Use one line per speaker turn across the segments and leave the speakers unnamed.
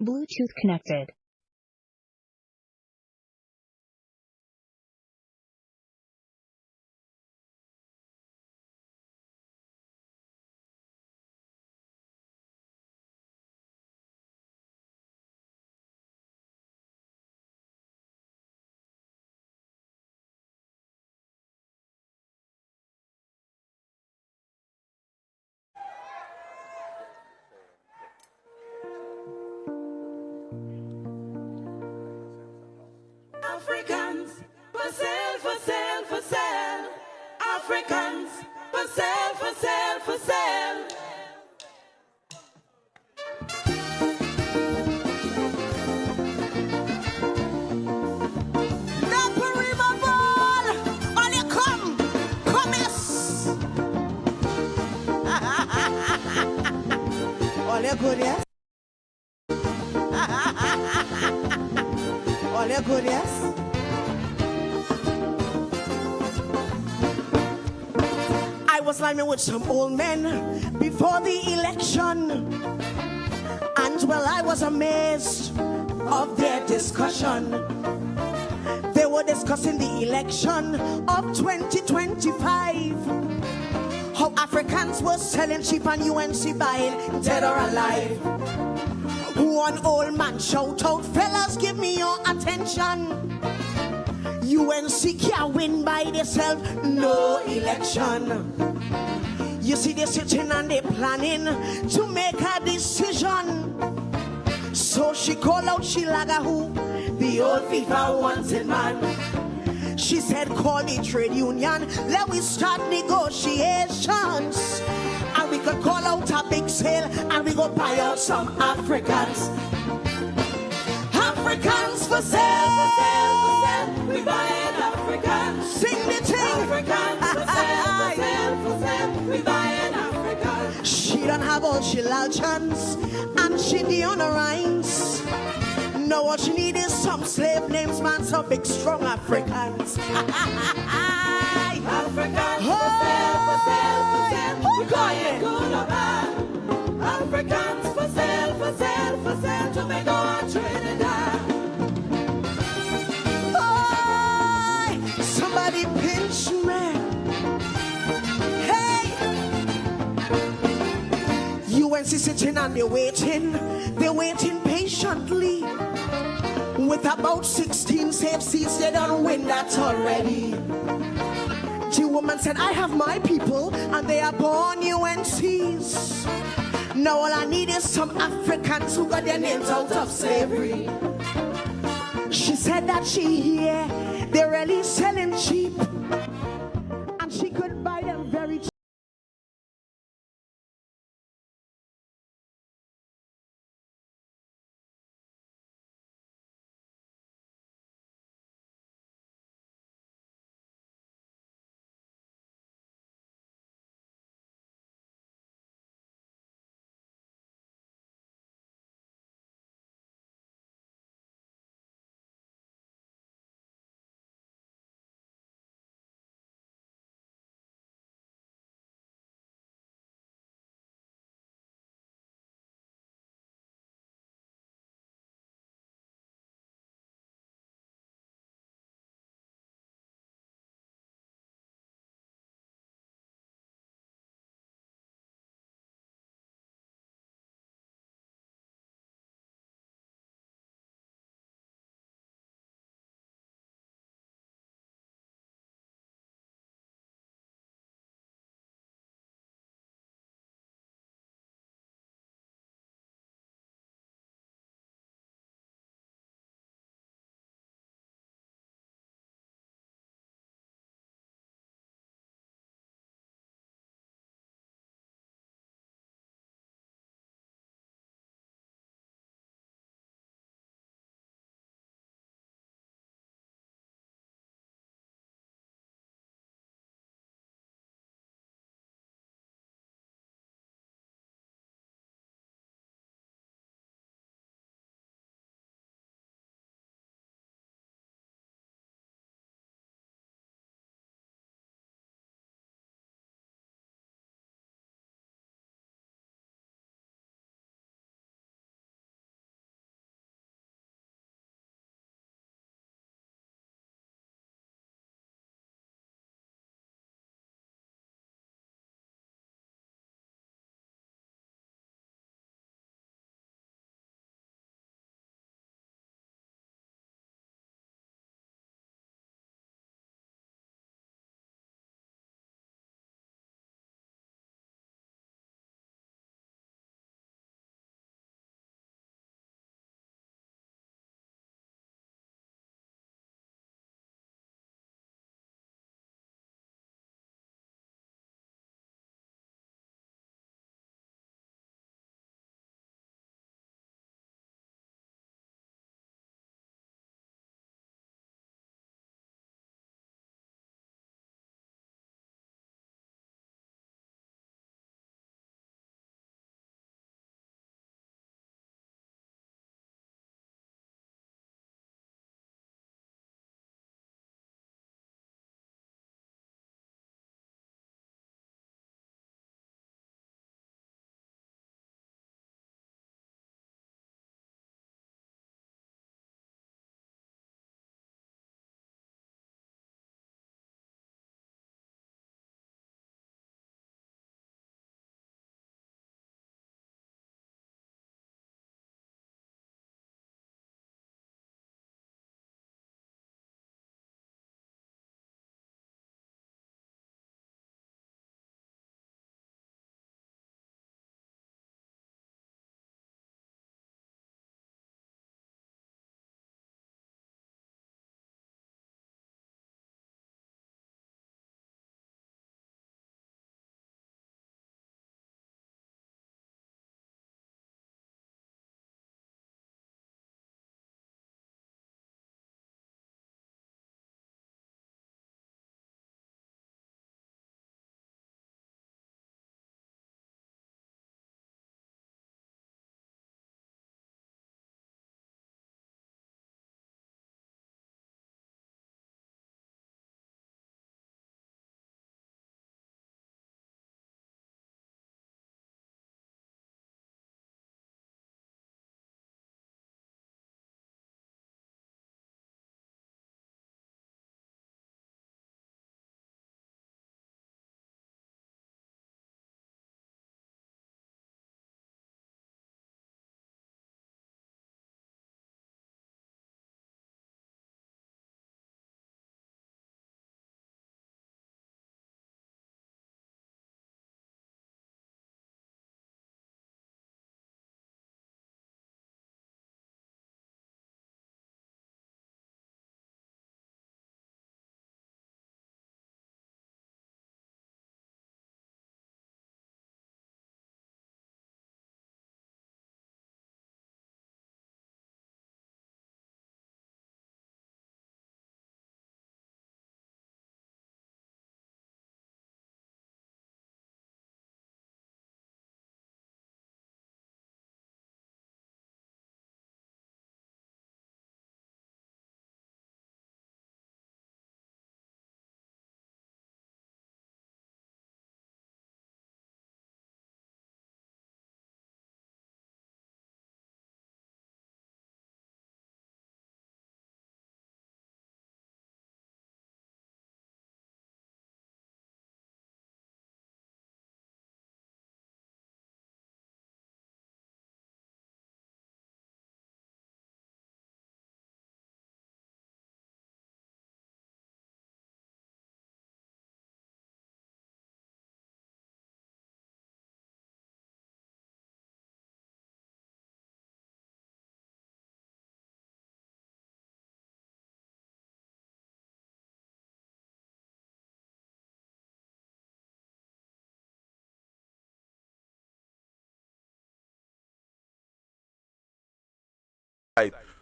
Bluetooth connected.
Africans, for sale, for sale, for sale. Africans, for sale, for sale, for sale.
All your good, yes? All your good, yes? I was lining with some old men before the election, and well, I was amazed of their discussion. They were discussing the election of 2025. How Africans were selling cheap and UNC buying dead or alive. One old man shout out, fellas, give me your attention. UNC can't win by themselves, no election. You see, they're sitting and they're planning to make a decision. So she called out Shilaga, who the old FIFA wanted man. She said, call the trade union, let we start negotiations. And we could call out a big sale and we go buy out some Africans. Africans for sale, for sale, for sale.
We buying Africans.
Sing the thing.
Africans, for sale, for sale, for sale. We buying Africans.
She don't have all she chance and she the honor rhymes. No, what she need is some slave names, man, some big strong Africans.
Africans, for sale, for sale, for sale. We buying good or bad. Africans, for sale, for sale, for sale. Jamaica and Trinidad.
Oh, somebody pinch me. Hey! UNC sitting and they're waiting patiently. With about 16 safe seats, they don't win that already. The woman said, I have my people, and they are born UNCs. Now all I need is some Africans who got their names out of slavery. She said that she hear they're really selling cheap, and she could buy them very cheap.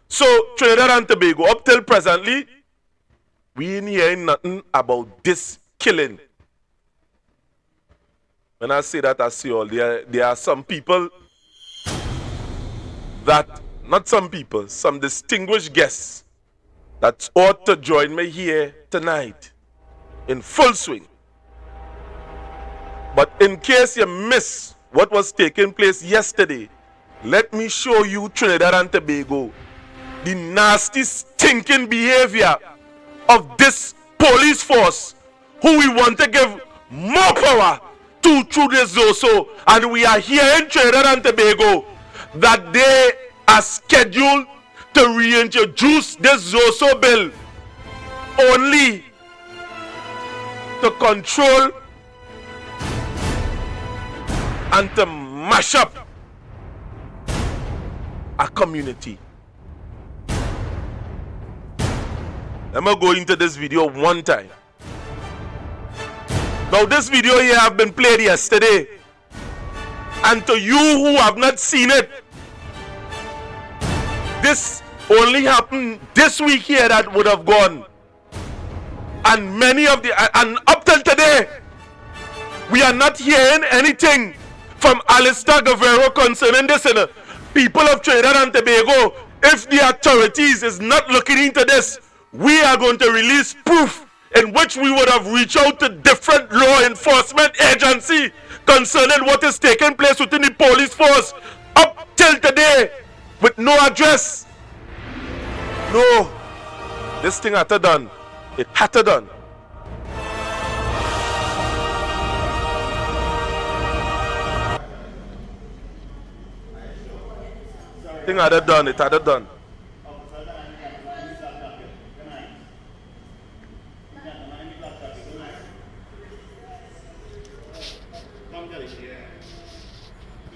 So Trinidad and Tobago, up till presently, we ain't hearing nothing about this killing. When I say that, I see all there are some people that, not some people, some distinguished guests that ought to join me here tonight in full swing. But in case you miss what was taking place yesterday, let me show you Trinidad and Tobago, the nasty, stinking behavior of this police force who we want to give more power to through this Zoso. And we are here in Trinidad and Tobago that they are scheduled to reintroduce this Zoso bill only to control and to mash up a community. Let me go into this video one time. Now this video here have been played yesterday, and to you who have not seen it, this only happened this week here that would have gone. And many of the, and up till today, we are not hearing anything from Alistair Guerrero concerning this. And people of Trinidad and Tobago, if the authorities is not looking into this, we are going to release proof in which we would have reached out to different law enforcement agency concerning what is taking place within the police force up till today with no address. No, this thing had to done. It had to done. Thing had to done. It had to done.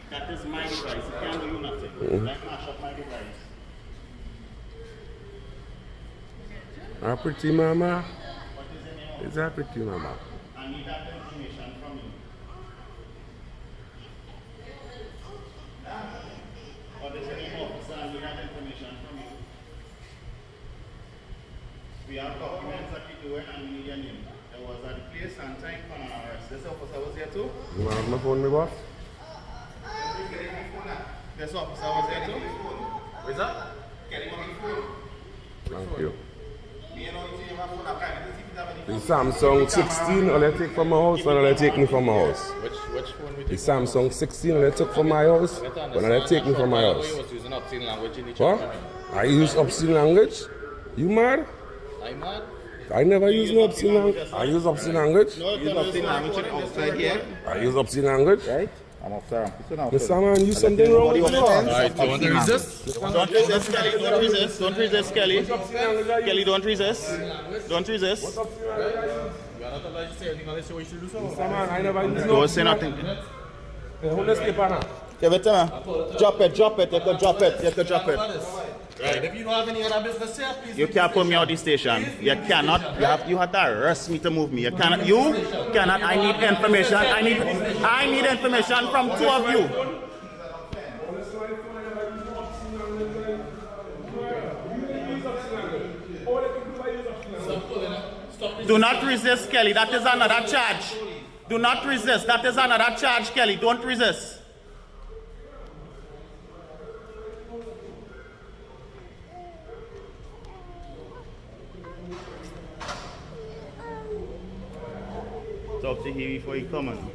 That is my device. You can't do nothing. Like mash up my device.
A pretty mama. Is that pretty mama?
I need that information from you. What is the name officer? I need that information from you. We have documents that we do it and we need your name. There was a place and time for an arrest. This officer was here too?
You want my phone, me boss?
This officer was here too? What's that?
Thank you. The Samsung 16, all they take from my house, or all they take me from my house?
Which phone we
The Samsung 16, all they took from my house, but they take me from my house.
You was using obscene language in the
What?
chat.
I use obscene language? You mad?
I'm mad.
I never use no obscene language. I use obscene language.
No, you use the language outside here.
I use obscene language.
Right? I'm officer.
Mr. Man, you something wrong with you?
Alright, you want to resist?
Don't resist, Kelly. Don't resist. Don't resist, Kelly. Kelly, don't resist. Don't resist.
You are not allowed to say anything unless you wish to do so.
Mr. Man, I never use no
Don't say nothing.
Hold this paper now.
Give it to me. Drop it, drop it. You can drop it. You can drop it.
Right, if you don't have any other business here, please.
You can't put me out the station. You cannot. You have to arrest me to move me. You cannot. You cannot. I need information. I need information from two of you. Do not resist, Kelly. That is another charge. Do not resist. That is another charge, Kelly. Don't resist. Talk to him before he come on.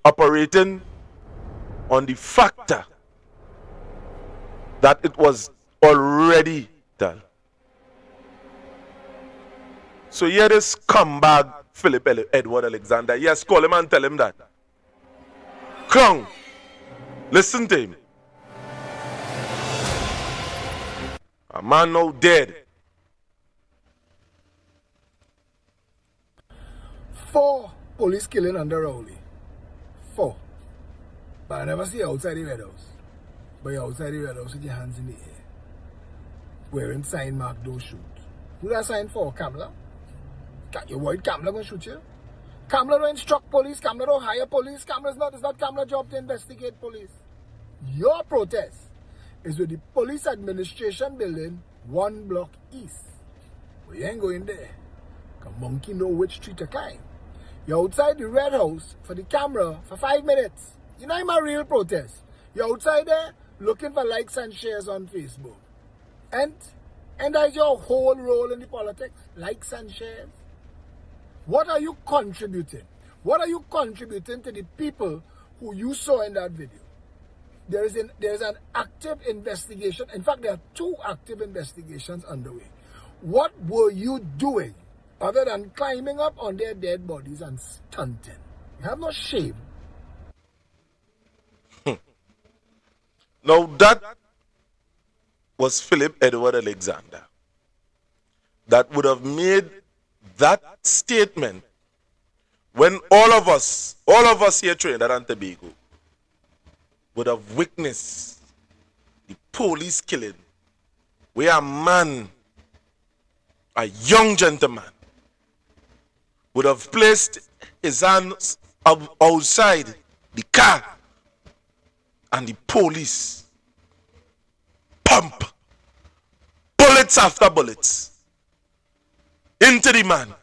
operating on the factor that it was already done. So here this scumbag Philip Edward Alexander. Yes, call him and tell him that. Crown, listen to him. A man now dead.
4 police killing under Rowley. 4. But I never see you outside the Red House. But you're outside the Red House with your hands in the air. Wearing sign mark, don't shoot. Who that sign for? Kamala? Your white Kamala gonna shoot you? Kamala don't instruct police, Kamala don't hire police, it's not Kamala's job to investigate police. Your protest is with the police administration building 1 block east. But you ain't going there. Cause monkey know which street to climb. You're outside the Red House for the camera for 5 minutes. You know I'm a real protest. You're outside there looking for likes and shares on Facebook. And that's your whole role in the politics. Likes and shares. What are you contributing? What are you contributing to the people who you saw in that video? There is an active investigation. In fact, there are 2 active investigations underway. What were you doing other than climbing up on their dead bodies and stunting? You have no shame.
Now that was Philip Edward Alexander that would have made that statement when all of us here Trinidad and Tobago would have witnessed the police killing where a man, a young gentleman, would have placed his hands outside the car and the police pump bullets after bullets into the man.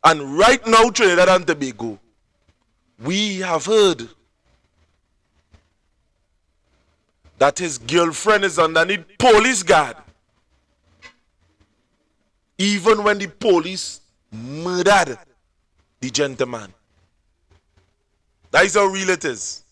And right now, Trinidad and Tobago, we have heard that his girlfriend is underneath police guard. Even when the police murdered the gentleman. That is how real it is.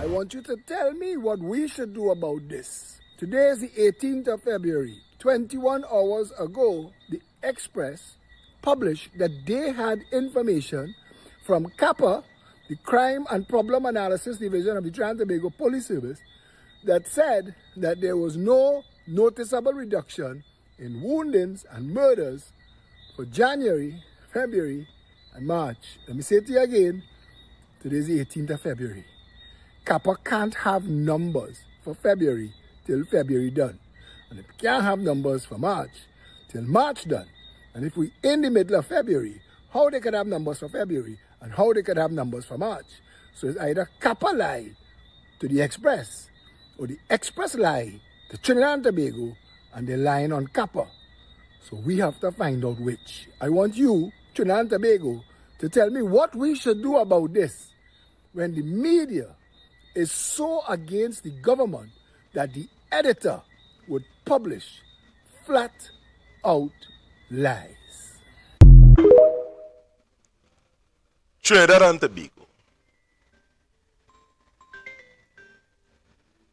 I want you to tell me what we should do about this. Today is the 18th of February. 21 hours ago, the Express published that they had information from CAPA, the Crime and Problem Analysis Division of the Trinidad and Tobago Police Service, that said that there was no noticeable reduction in woundings and murders for January, February, and March. Let me say it to you again. Today is the 18th of February. CAPA can't have numbers for February till February done. And it can't have numbers for March till March done. And if we in the middle of February, how they could have numbers for February and how they could have numbers for March? So it's either CAPA lie to the Express or the Express lie to Trinidad and Tobago and they're lying on CAPA. So we have to find out which. I want you, Trinidad and Tobago, to tell me what we should do about this when the media is so against the government that the editor would publish flat out lies.
Trinidad and Tobago.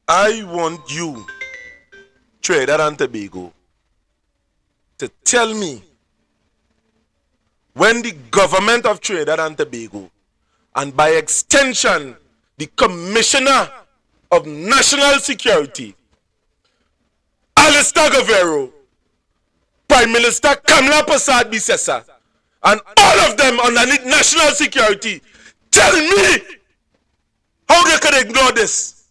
I want you, Trinidad and Tobago, to tell me when the government of Trinidad and Tobago, and by extension, the Commissioner of National Security, Alistair Govero, Prime Minister Kamla Prasad Bisesa, and all of them underneath national security, tell me how they can ignore this.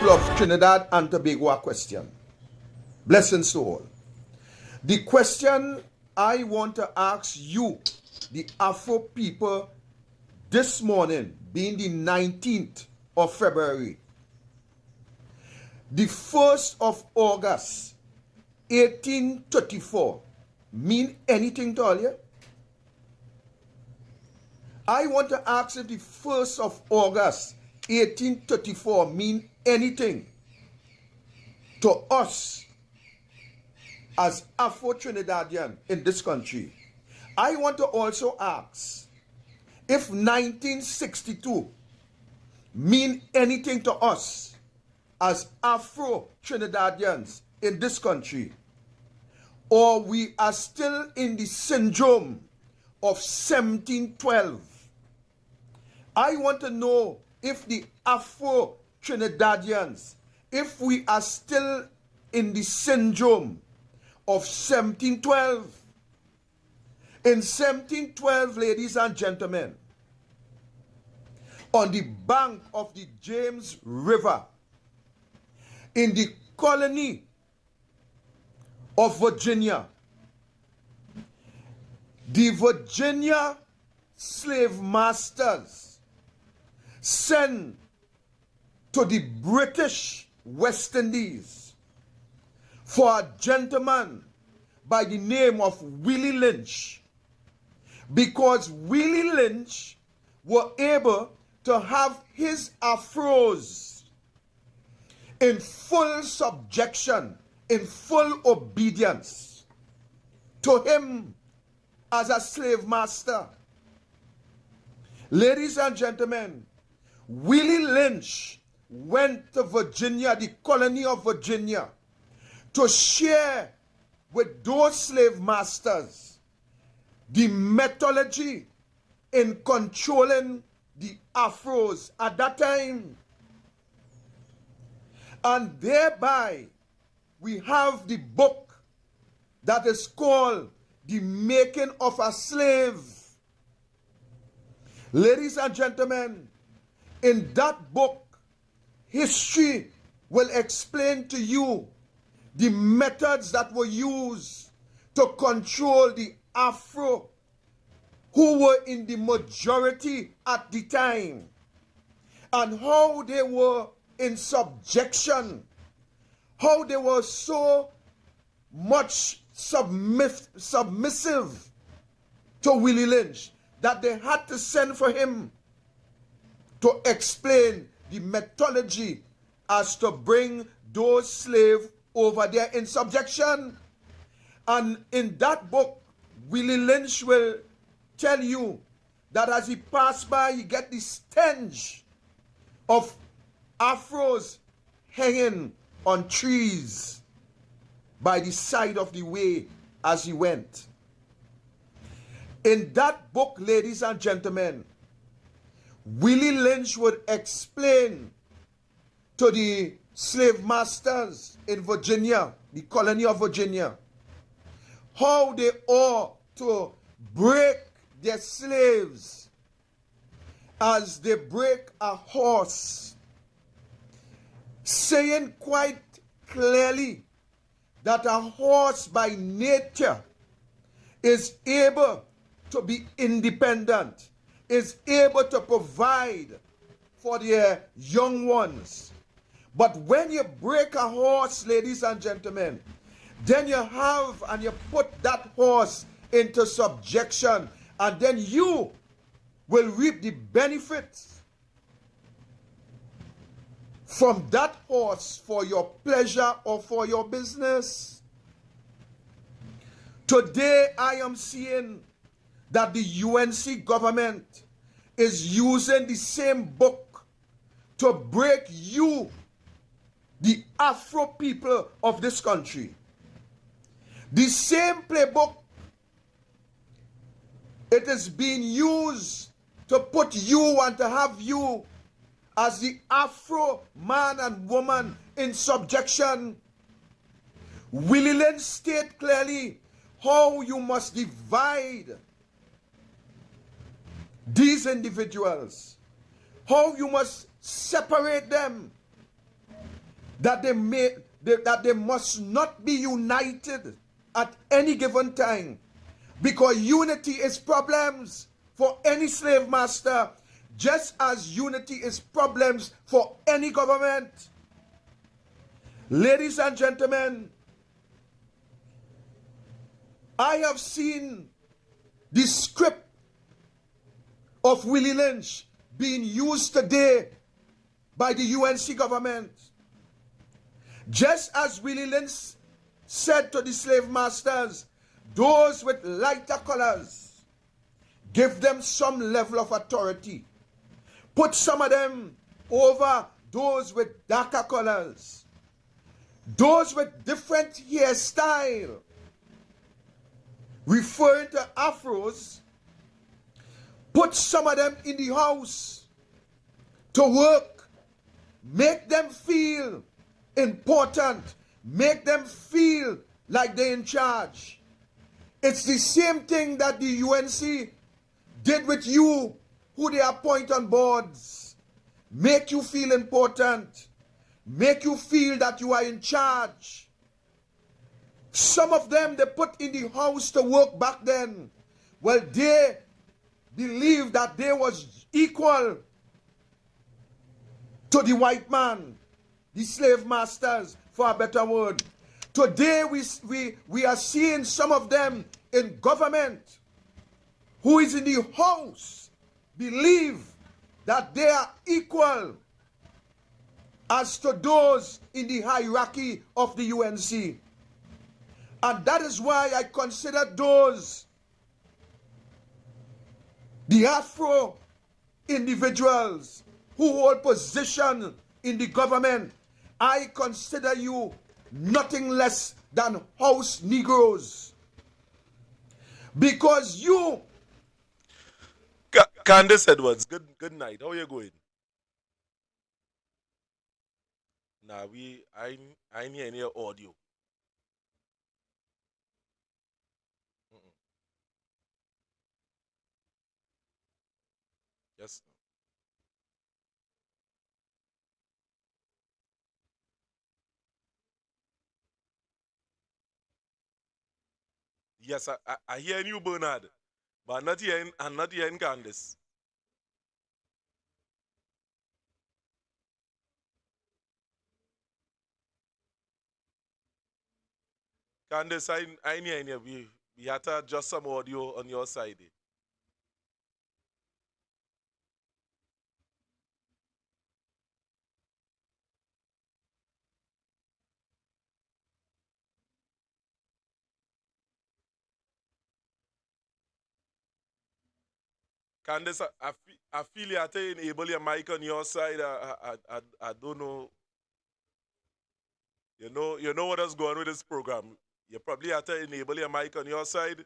of Trinidad and Tobago a question. Blessings to all. The question I want to ask you, the Afro people, this morning, being the 19th of February, the 1st of August, 1834, mean anything to all you? I want to ask if the 1st of August, 1834, mean anything to us as Afro-Trinidadian in this country. I want to also ask if 1962 mean anything to us as Afro-Trinidadians in this country, or we are still in the syndrome of 1712. I want to know if the Afro-Trinidadians, if we are still in the syndrome of 1712. In 1712, ladies and gentlemen, on the bank of the James River, in the colony of Virginia, the Virginia slave masters sent to the British West Indies for a gentleman by the name of Willie Lynch, because Willie Lynch were able to have his afros in full subjection, in full obedience to him as a slave master. Ladies and gentlemen, Willie Lynch went to Virginia, the colony of Virginia, to share with those slave masters the methodology in controlling the afros at that time. And thereby, we have the book that is called The Making of a Slave. Ladies and gentlemen, in that book, history will explain to you the methods that were used to control the Afro, who were in the majority at the time, and how they were in subjection, how they were so much submissive to Willie Lynch that they had to send for him to explain the methodology as to bring those slaves over there in subjection. And in that book, Willie Lynch will tell you that as he passed by, he get the stench of afros hanging on trees by the side of the way as he went. In that book, ladies and gentlemen, Willie Lynch would explain to the slave masters in Virginia, the colony of Virginia, how they ought to break their slaves as they break a horse, saying quite clearly that a horse by nature is able to be independent, is able to provide for their young ones. But when you break a horse, ladies and gentlemen, then you have and you put that horse into subjection, and then you will reap the benefits from that horse for your pleasure or for your business. Today I am seeing that the UNC government is using the same book to break you, the Afro people of this country. The same playbook, it is being used to put you and to have you as the Afro man and woman in subjection. Willie Lynch state clearly how you must divide these individuals, how you must separate them that they must not be united at any given time, because unity is problems for any slave master, just as unity is problems for any government. Ladies and gentlemen, I have seen the script of Willie Lynch being used today by the UNC government. Just as Willie Lynch said to the slave masters, those with lighter colors, give them some level of authority. Put some of them over those with darker colors. Those with different hairstyle, referring to afros, put some of them in the house to work. Make them feel important. Make them feel like they're in charge. It's the same thing that the UNC did with you, who they appoint on boards. Make you feel important. Make you feel that you are in charge. Some of them they put in the house to work back then. Well, they believed that they was equal to the white man, the slave masters, for a better word. Today we are seeing some of them in government who is in the house believe that they are equal as to those in the hierarchy of the UNC. And that is why I consider those, the Afro individuals who hold position in the government, I consider you nothing less than house Negroes. Because you...
Candace Edwards, good night. How are you going? Nah, I need any audio. Yes. Yes, I hear you, Bernard, but I'm not hearing Candace. Candace, I need any. We had to adjust some audio on your side. Candace, I feel you have to enable your mic on your side. I don't know. You know what is going on with this program. You probably have to enable your mic on your side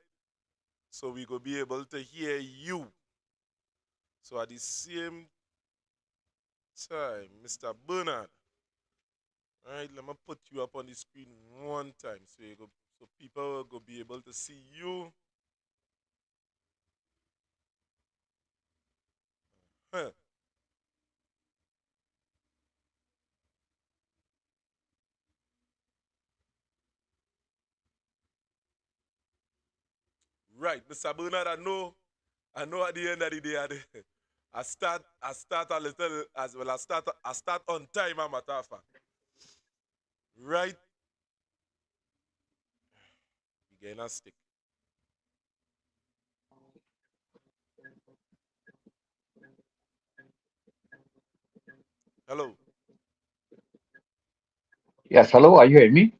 so we could be able to hear you. So at the same time, Mr. Bernard, all right, let me put you up on the screen one time so people will be able to see you. Huh. Right, Mr. Bernard, I know at the end of the day, I start a little as well. I start on time, a matter of fact. Right, we getting a stick. Hello.
Yes, hello, are you hearing me?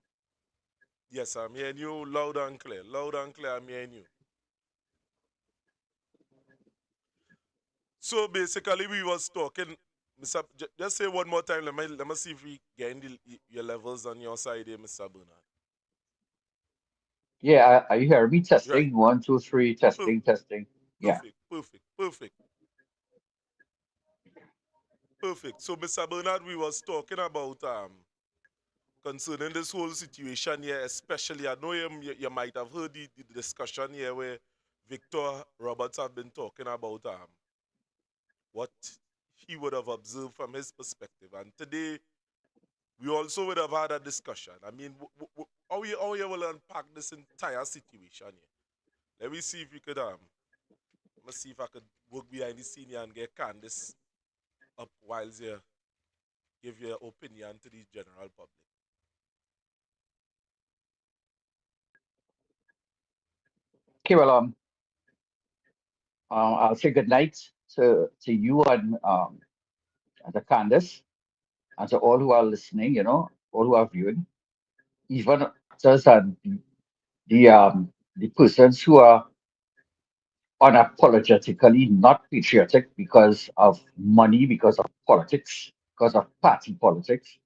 Yes, I'm hearing you loud and clear. Loud and clear, I'm hearing you. So basically, we was talking. Mr. Just say one more time. Let me see if we get your levels on your side here, Mr. Bernard.
Yeah, are you hearing me?
Right.
Testing, one, two, three,
Per-
testing, testing. Yeah.
Perfect. So, Mr. Bernard, we was talking about concerning this whole situation here, especially. I know you might have heard the discussion here where Victor Roberts have been talking about what he would have observed from his perspective. And today we also would have had a discussion. I mean, how you will unpack this entire situation here? Let me see if we could let's see if I could work behind the scene here and get Candice up whilst you give your opinion to the general public.
Okay, well, I'll say good night to you and to Candace and to all who are listening. All who are viewing, even actors and the persons who are unapologetically not patriotic because of money, because of politics, because of party politics.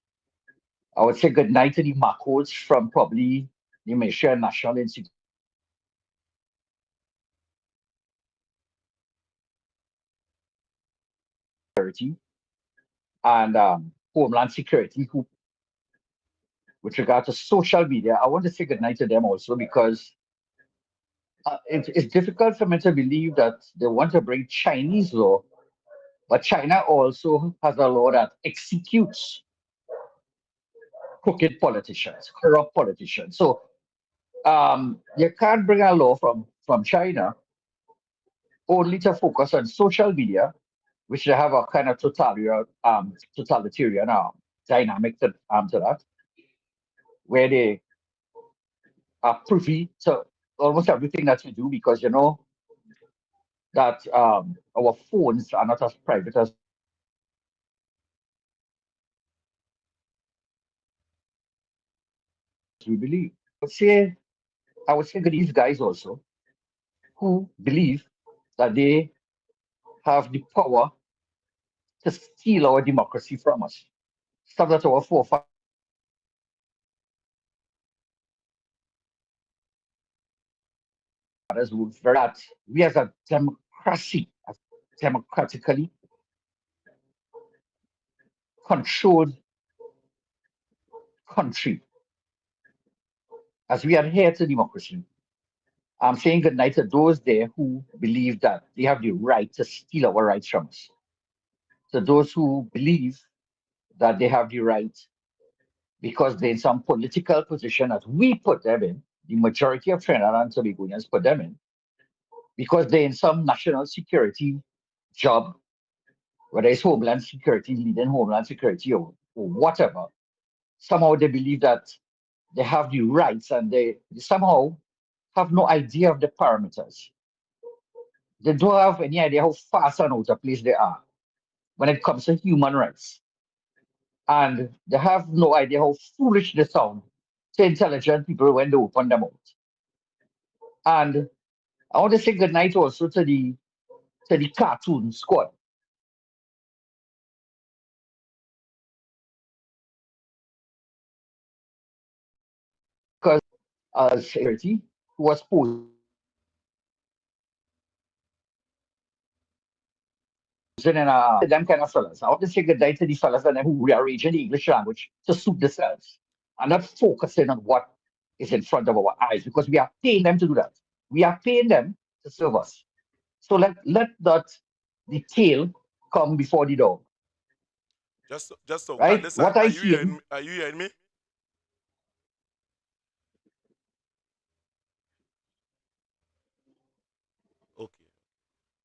I would say good night to the Marcos from probably the Malaysia National Institute of Security and Homeland Security, who, with regard to social media, I want to say good night to them also because it's difficult for me to believe that they want to bring Chinese law, but China also has a law that executes crooked politicians, corrupt politicians. So you can't bring a law from China only to focus on social media, which they have a kind of totalitarian dynamic to that, where they are privy to almost everything that we do because you know that our phones are not as private as we believe. I would say that these guys also who believe that they have the power to steal our democracy from us. Stuff that our forefathers would very that we as a democracy, as democratically controlled country, as we adhere to democracy, I'm saying goodnight to those there who believe that they have the right to steal our rights from us. To those who believe that they have the right because they're in some political position that we put them in, the majority of Trinidad and Tobagonians put them in, because they're in some national security job, whether it's Homeland Security, leading Homeland Security or whatever. Somehow they believe that they have the rights and they somehow have no idea of the parameters. They don't have any idea how fast and out of place they are when it comes to human rights. And they have no idea how foolish they sound to intelligent people when they open them out. And I want to say goodnight also to the cartoon squad. Because security who was posing in them kind of fellas. I want to say goodnight to the fellas and them who rearranging the English language to suit themselves and not focusing on what is in front of our eyes because we are paying them to do that. We are paying them to serve us. So let not the tail come before the dog.
Just so
Right?
Candice,
What I
are you
see,
hearing me? Okay.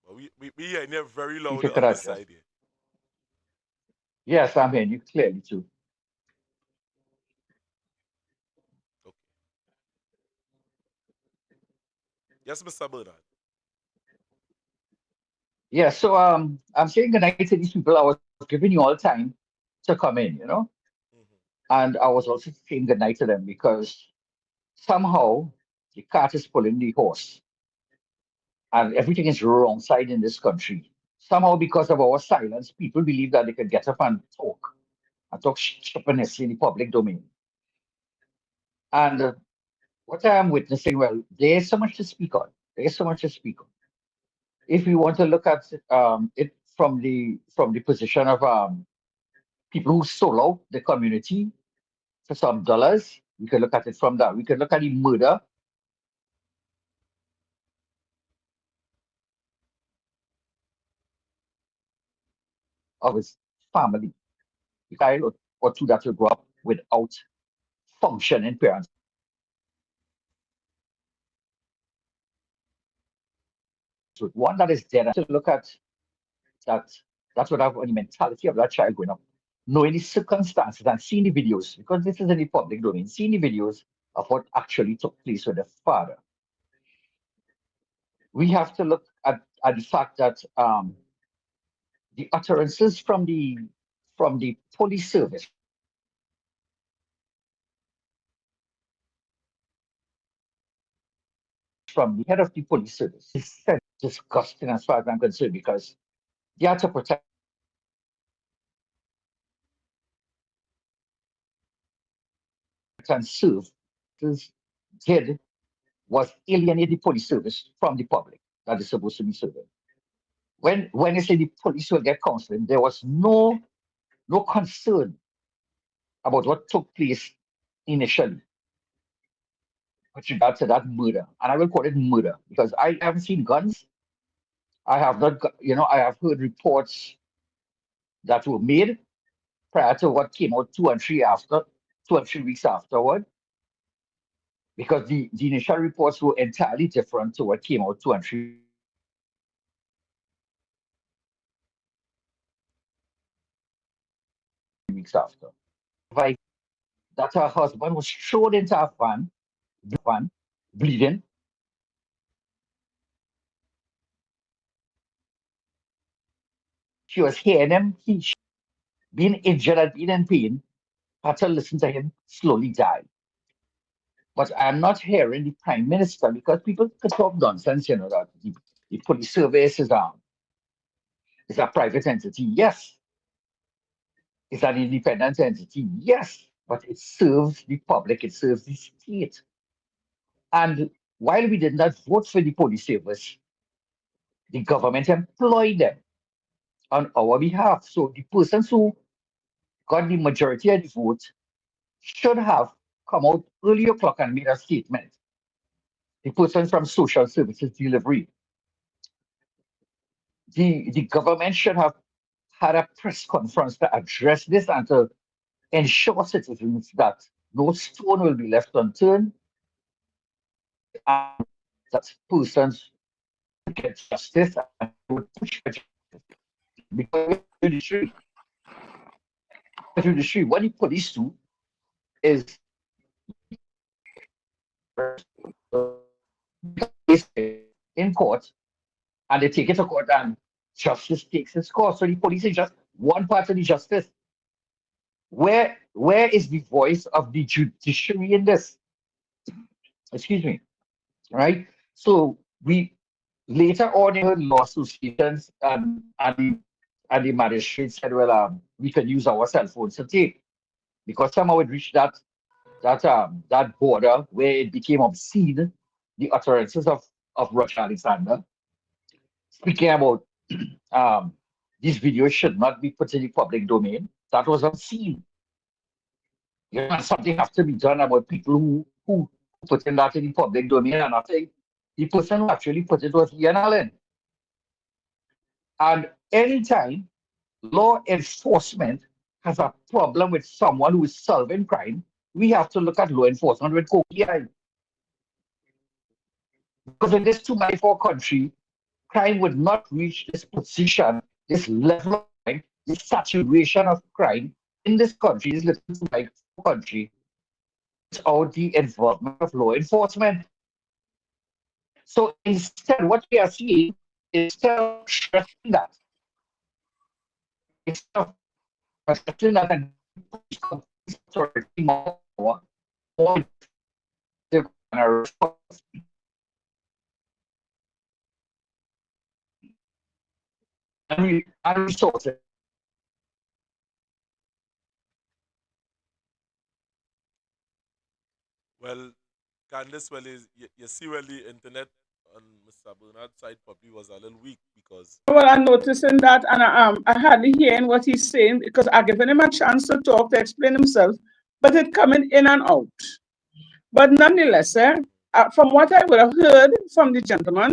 Well, we hearing you very
if
loud
you could
on the
adjust.
side here.
Yes, I'm hearing you clearly too.
Okay. Yes, Mr. Bernard.
Yeah, so I'm saying goodnight to these people. I was giving you all time to come in,
Mhm.
and I was also saying goodnight to them because somehow the cart is pulling the horse and everything is wrong side in this country. Somehow, because of our silence, people believe that they can get up and talk stupidness in the public domain. And what I am witnessing, well, there's so much to speak on. There's so much to speak on. If we want to look at it from the position of people who sold out the community for some dollars, we can look at it from that. We can look at the murder of his family, the child or two that will grow up. without functioning parents. So one that is dead, to look at that, that's what I've the mentality of that child growing up, knowing the circumstances and seeing the videos, because this is in the public domain, seeing the videos of what actually took place with the father. We have to look at the fact that the utterances from the police service, from the head of the police service, is disgusting as far as I'm concerned, because they are to protect and serve. Did was alienate the police service from the public that is supposed to be serving. When they say the police will get counseling, there was no concern about what took place initially with regard to that murder. And I will call it murder because I haven't seen guns. I have not, I have heard reports that were made prior to what came out 2 and 3 weeks afterward, because the initial reports were entirely different to what came out 2 and 3 weeks after. Like that her husband was thrown into a van, bleeding. She was hearing him, he being injured and being in pain, had to listen to him slowly die. But I'm not hearing the Prime Minister, because people could talk nonsense, that the police service is a private entity. Yes. It's an independent entity. Yes. But it serves the public, it serves the state. And while we did not vote for the police service, the government employed them on our behalf. So the persons who got the majority of the vote should have come out early o'clock and made a statement. The person from social services delivery. The government should have had a press conference to address this and to ensure citizens that no stone will be left unturned, and that persons get justice and would push for justice. Because what the police do is in court, and they take it to court, and justice takes its course. So the police is just one part of the justice. Where is the voice of the judiciary in this? Excuse me. Right? So we later on heard law associations and the magistrate said, well, we can use our cell phones to tape, because somehow it reached that border where it became obscene, the utterances of Roger Alexander, speaking about these videos should not be put in the public domain. That was obscene. Something has to be done about people who put in that in the public domain, and I think the person who actually put it was Ian Allen. And anytime law enforcement has a problem with someone who is solving crime, we have to look at law enforcement with cocky eye. Because in this 294 country, crime would not reach this position, this level of crime, this saturation of crime in this country, this little 294 country, without the involvement of law enforcement. So instead, what we are seeing is stressing that. Instead of stressing that and more and resources.
Well, Candice, well, you see, well, the internet on Mr. Bernard's side probably was a little weak because.
Well, I'm noticing that, and I hardly hearing what he's saying because I given him a chance to talk, to explain himself, but it coming in and out. But nonetheless, from what I would have heard from the gentleman,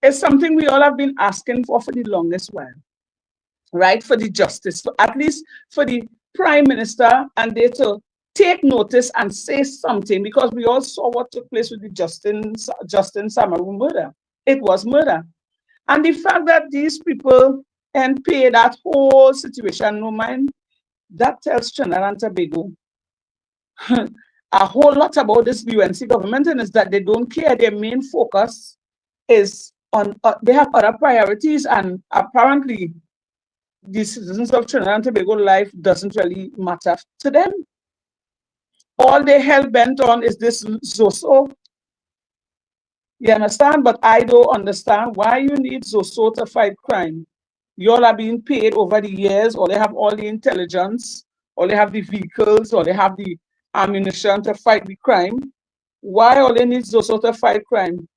it's something we all have been asking for the longest while, right? For the justice, at least for the Prime Minister and they to take notice and say something, because we all saw what took place with the Justin Samaru murder. It was murder. And the fact that these people and pay that whole situation no mind, that tells Trinidad and Tobago a whole lot about this UNC government, and is that they don't care. Their main focus is on, they have other priorities, and apparently the citizens of Trinidad and Tobago life doesn't really matter to them. All they hell bent on is this Zoso. You understand? But I don't understand why you need Zoso to fight crime. You all are being paid over the years, or they have all the intelligence, or they have the vehicles, or they have the ammunition to fight the crime. Why all they need Zoso to fight crime?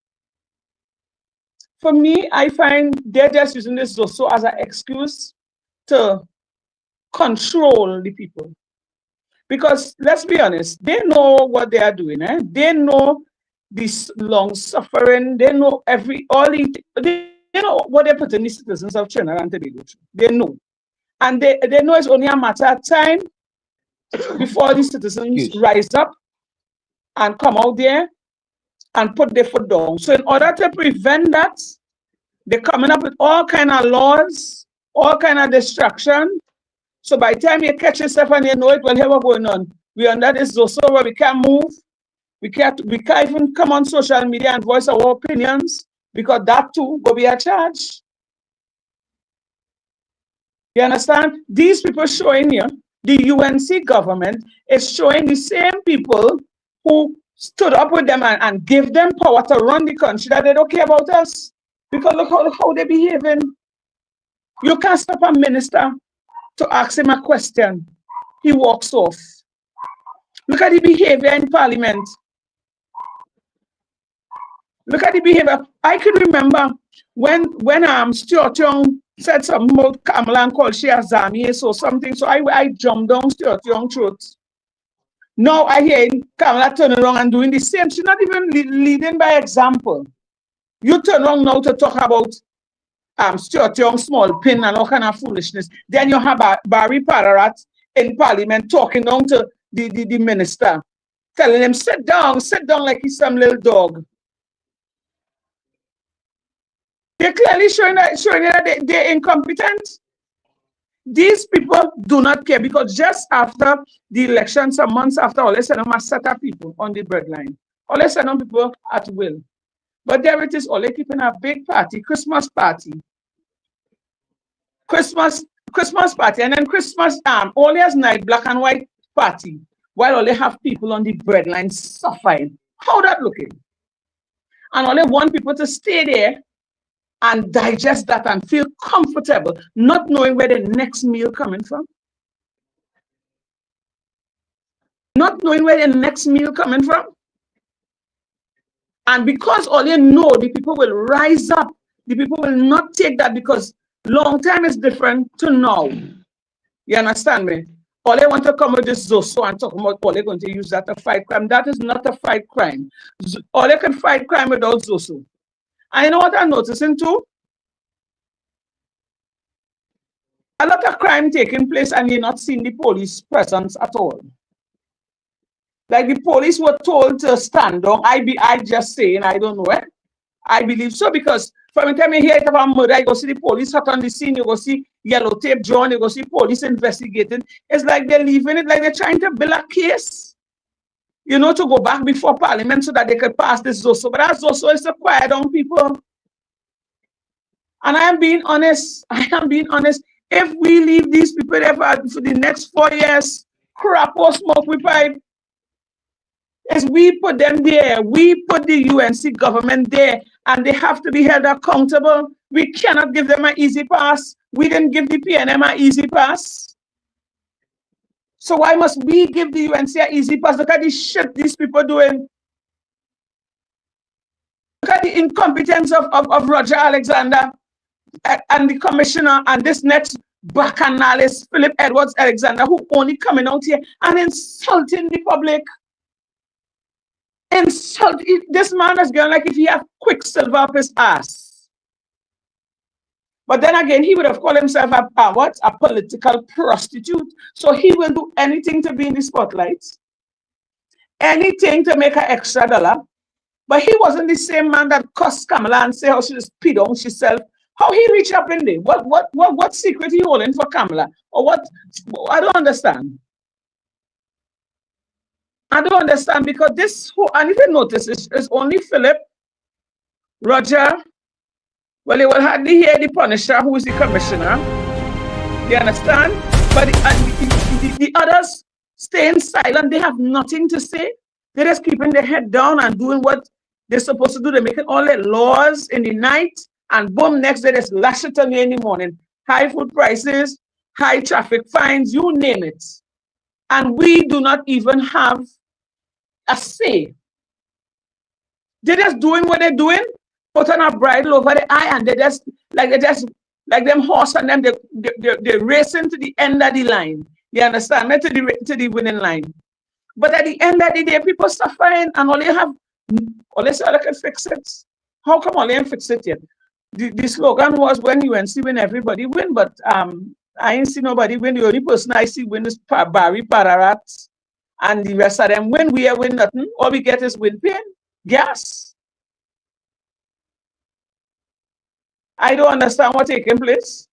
For me, I find they're just using this Zoso as an excuse to control the people. Because let's be honest, they know what they are doing. They know this long suffering. They know they know what they're putting the citizens of Trinidad and Tobago through. They know. And they know it's only a matter of time before the citizens rise up and come out there and put their foot down. So in order to prevent that, they're coming up with all kind of laws, all kind of distraction. So by the time you catch yourself and you know it, well, here what's going on. We under this Zoso where we can't move. We can't even come on social media and voice our opinions, because that too will be a charge. You understand? These people showing you, the UNC government is showing the same people who stood up with them and gave them power to run the country that they don't care about us. Because look how they're behaving. You can't stop a minister to ask him a question. He walks off. Look at the behavior in Parliament. Look at the behavior. I could remember when Stuart Young said something about Kamala and called she a Zami or something. So I jumped down Stuart Young's throat. Now I hear Kamala turning around and doing the same. She's not even leading by example. You turn around now to talk about Stuart Young small pin and all kind of foolishness. Then you have Barry Pararat in Parliament talking down to the minister, telling him, sit down like he's some little dog. They're clearly showing that they're incompetent. These people do not care, because just after the election, some months after, all they send them a set of people on the breadline. All they send them people at will. But there it is, all they keeping a big party, Christmas party. Christmas party, and then Christmas all as night, black and white party, while all they have people on the breadline suffering. How that looking? And all they want people to stay there and digest that and feel comfortable, not knowing where the next meal coming from. Not knowing where the next meal coming from. And because all you know, the people will rise up. The people will not take that, because long time is different to now. You understand me? All they want to come with this Zoso and talk about all they're going to use that to fight crime. That is not a fight crime. All they can fight crime without Zoso. And you know what I'm noticing too? A lot of crime taking place and you're not seeing the police presence at all. Like the police were told to stand down. I just saying, I don't know it. I believe so, because from the time you hear it about murder, you go see the police hot on the scene, you go see yellow tape drawn, you go see police investigating. It's like they're leaving it, like they're trying to build a case, you know, to go back before Parliament so that they could pass this Zoso. But that Zoso is to quiet down people. And I am being honest. If we leave these people there for the next 4 years, crap or smoke we pipe, is we put them there. We put the UNC government there, and they have to be held accountable. We cannot give them an easy pass. We didn't give the PNM an easy pass. So why must we give the UNC an easy pass? Look at the shit these people doing. Look at the incompetence of Roger Alexander and the commissioner, and this next bacchanalist, Philip Edwards Alexander, who only coming out here and insulting the public. This man is going like if he have quicksilver up his ass. But then again, he would have called himself a political prostitute. So he will do anything to be in the spotlight, anything to make an extra dollar. But he wasn't the same man that cussed Kamala and say how she just peed on herself. How he reached up in there? What secret he holding for Kamala? Or what? I don't understand. I don't understand because this, and if you notice, it's only Philip, Roger. Well, they will hardly hear the Punisher, who is the commissioner. You understand? But the others staying silent. They have nothing to say. They're just keeping their head down and doing what they're supposed to do. They're making all their laws in the night, and boom, next day they just lash it on you in the morning. High food prices, high traffic fines, you name it. And we do not even have a say. They're just doing what they're doing, put on a bridle over the eye, and they just like them horse and them, they're racing to the end of the line. You understand? Not to the winning line. But at the end of the day, people suffering, and all they say they can fix it. How come all they ain't fix it yet? The slogan was when UNC win, everybody win, but I ain't see nobody win. The only person I see win is Barry Pararat, and the rest of them win. We ain't win nothing. All we get is win pain, gas. I don't understand what's taking place.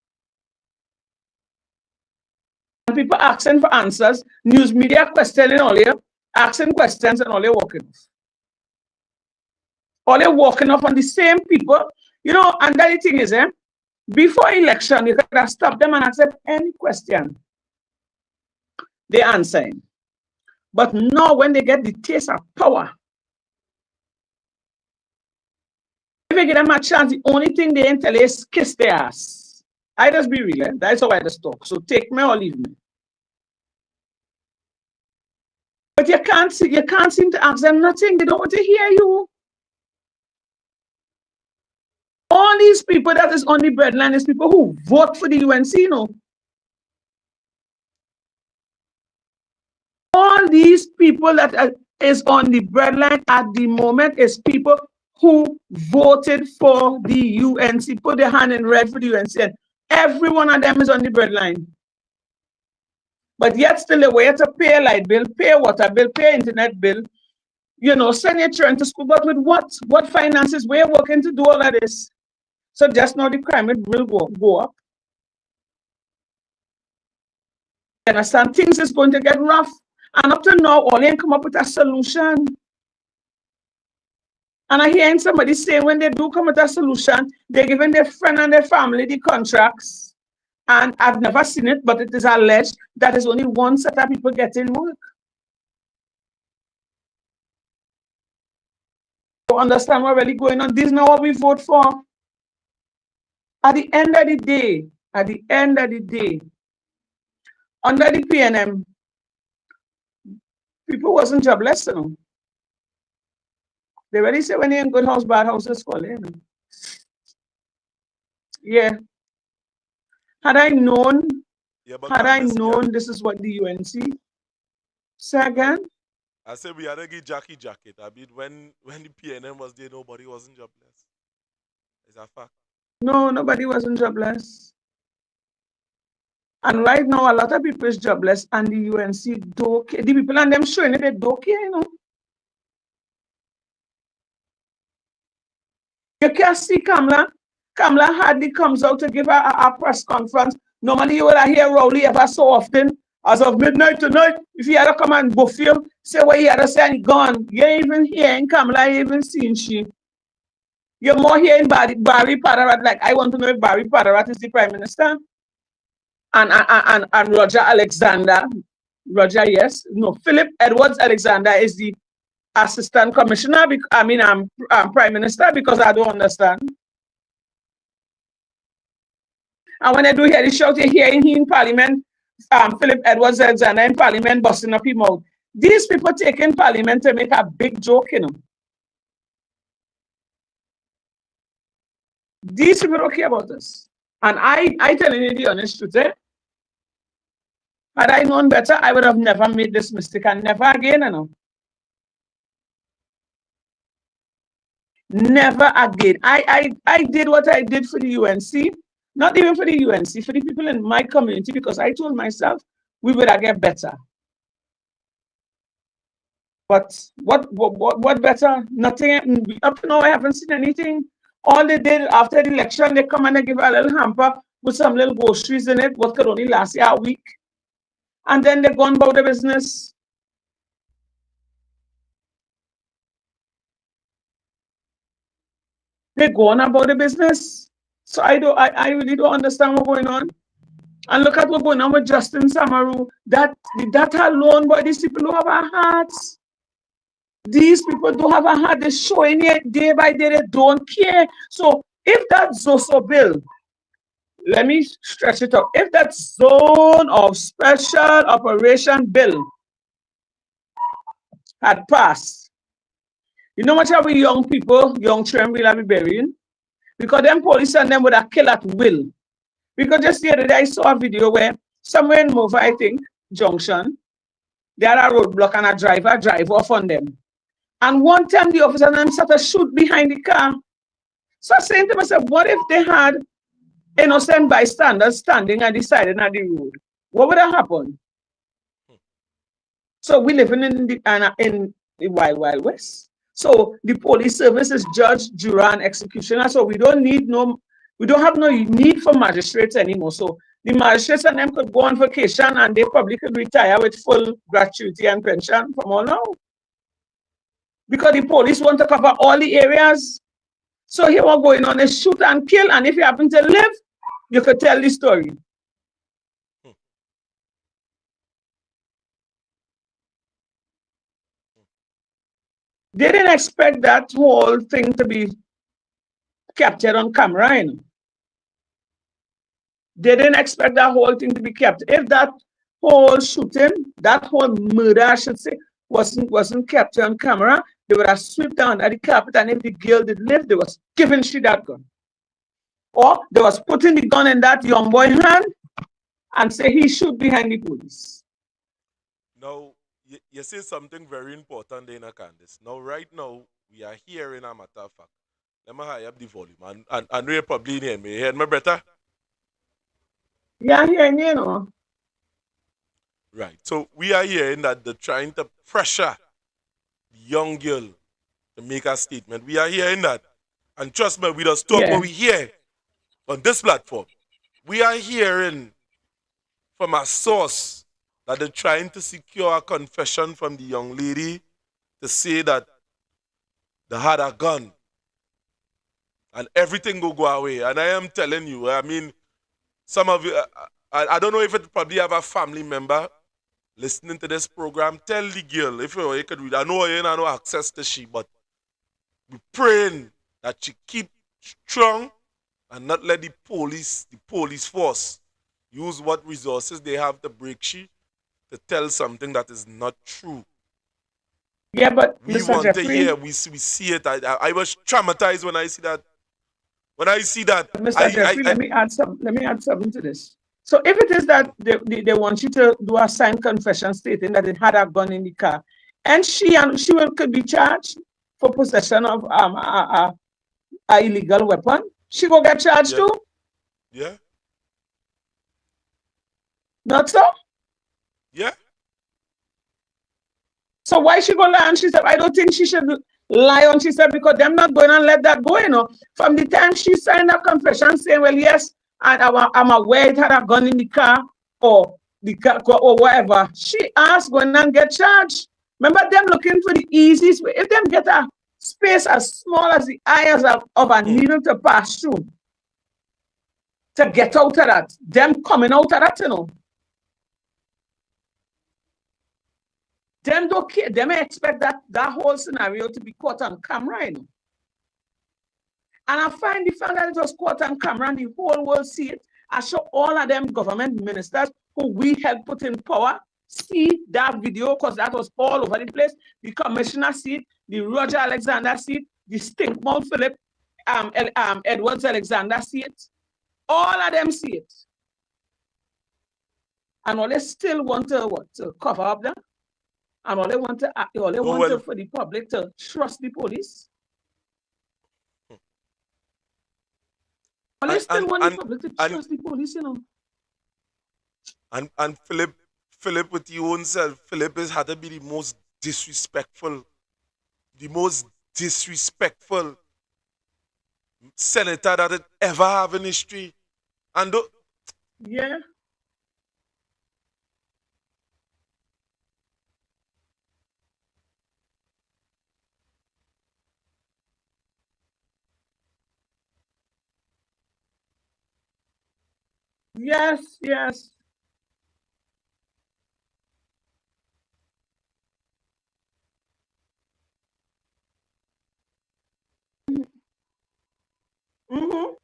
And people asking for answers, news media questioning all here, asking questions, and all they're walking off. All they're walking off on the same people. You know, and the thing is, before election, you could have stopped them and accept any question. They answering. But now when they get the taste of power, if you give them a chance, the only thing they ain't tell you is kiss their ass. I just be real. That's how I just talk. So take me or leave me. But you can't seem to ask them nothing. They don't want to hear you. All these people that is on the breadline is people who vote for the UNC, you know. All these people that is on the breadline at the moment is people who voted for the UNC, put their hand in red for the UNC, and every one of them is on the breadline. But yet still they wait to pay a light bill, pay a water bill, pay internet bill, you know, send your children to school, but with what? What finances? We're working to do all of this. So just now the crime will go up. You understand? Things is going to get rough. And up to now, all they come up with a solution. And I hear somebody saying when they do come with a solution, they're giving their friend and their family the contracts. And I've never seen it, but it is alleged that there's only one set of people getting work. You understand what really going on? This is not what we vote for. At the end of the day, under the PNM, people wasn't jobless, you know. They already say when you're in good house, bad houses fall in. Yeah. Had I known this is what the UNC, say again?
I said we had to get Jackie jacket. I mean, when the PNM was there, nobody wasn't jobless. It's a fact.
No, nobody wasn't jobless. And right now, a lot of people is jobless, and the UNC don't care. The people and them showing it, they don't care, you know. You can't see Kamala. Kamala hardly comes out to give a press conference. Normally, you will hear Rowley ever so often. As of midnight tonight, if he had to come and buff you, say what he had to say and gone. You ain't even hearing Kamala, you even seen she. You're more hearing Barry Pararat, like I want to know if Barry Pararat is the Prime Minister. And Roger Alexander. Roger, yes. No, Philip Edwards Alexander is the Assistant Commissioner, Prime Minister, because I don't understand. And when I do hear the shout, you hear him in Parliament, Philip Edwards Alexander in Parliament busting up his mouth. These people taking Parliament to make a big joke, you know. These people don't care about us. And I telling you the honest truth, had I known better, I would have never made this mistake and never again, you know. Never again. I did what I did for the UNC. Not even for the UNC, for the people in my community, because I told myself we would get better. But what better? Nothing. Up to now, I haven't seen anything. All they did after the election, they come and they give a little hamper with some little groceries in it, what could only last you a week. And then they go on about the business. They go on about the business. So I really don't understand what's going on. And look at what's going on with Justin Samaru. That alone, but these people don't have a hearts. These people don't have a heart. They're showing it day by day. They don't care. So if that Zoso bill, let me stretch it up. If that zone of special operation bill had passed, you know much of we young people, young children will have be burying? Because them police and them would have killed at will. Because just the other day I saw a video where somewhere in Mova, I think, Junction, they had a roadblock and a driver drive off on them. And one time the officer and them started to shoot behind the car. So I was saying to myself, what if they had innocent bystanders standing and deciding on the road? What would have happened? So we living in the wild west. So the police service is judge, juror, and executioner. So we don't have no need for magistrates anymore. So the magistrates and them could go on vacation and they probably could retire with full gratuity and pension from all now. Because the police want to cover all the areas. So here what's going on is shoot and kill, and if you happen to live, you could tell the story. They didn't expect that whole thing to be captured on camera. You know? They didn't expect that whole thing to be captured. If that whole shooting, that whole murder, I should say, wasn't captured on camera, they would have swept down at the carpet, and if the girl did live, they was giving she that gun. Or they was putting the gun in that young boy's hand and say he shoot behind the police.
Now, you say something very important there, Candice. Now, right now, we are hearing a matter of fact. Let me high up the volume. And we're probably hear me. You hear me better?
Yeah, hearing you know.
Right. So we are hearing that they're trying to pressure the young girl to make a statement. We are hearing that. And trust me, we just talk what we hear on this platform. We are hearing from a source that they're trying to secure a confession from the young lady to say that they had a gun and everything will go away. And I am telling you, I mean, some of you, I don't know if it probably have a family member listening to this program. Tell the girl, if you could read, I know you have no access to she, but we're praying that she keep strong and not let the police force use what resources they have to break she to tell something that is not true.
Yeah, but
we
Mr.
want
Jeffrey,
to hear, we see it. I was traumatized when I see that. When I see that,
Mr. Jeffrey, let me add something to this. So if it is that they want you to do a signed confession stating that it had a gun in the car, and she could be charged for possession of a illegal weapon, she will get charged too.
Yeah.
Not so?
Yeah.
So why she go lie? And she said, I don't think she should lie on. She said, because them not going to let that go, you know. From the time she signed a confession saying, well, yes, and I'm aware it had a gun in the car or the car or whatever, she asked going and get charged. Remember them looking for the easiest way. If them get a space as small as the eye of a needle to pass through, to get out of that, them coming out of that, you know. Them don't care. Them expect that whole scenario to be caught on camera, you know. And I find the fact that it was caught on camera and the whole world see it. I show all of them government ministers who we helped put in power see that video because that was all over the place. The commissioner see it, the Roger Alexander see it, the Stinkmouth Philip Edwards Alexander see it. All of them see it. And all they still want to cover up that. And all they want for the public to trust the police. All they still want the public to trust the police, you know.
And Philip with your own self, Philip has had to be the most disrespectful senator that it ever have in history. And
Yeah. Yes, yes. Mm-hmm.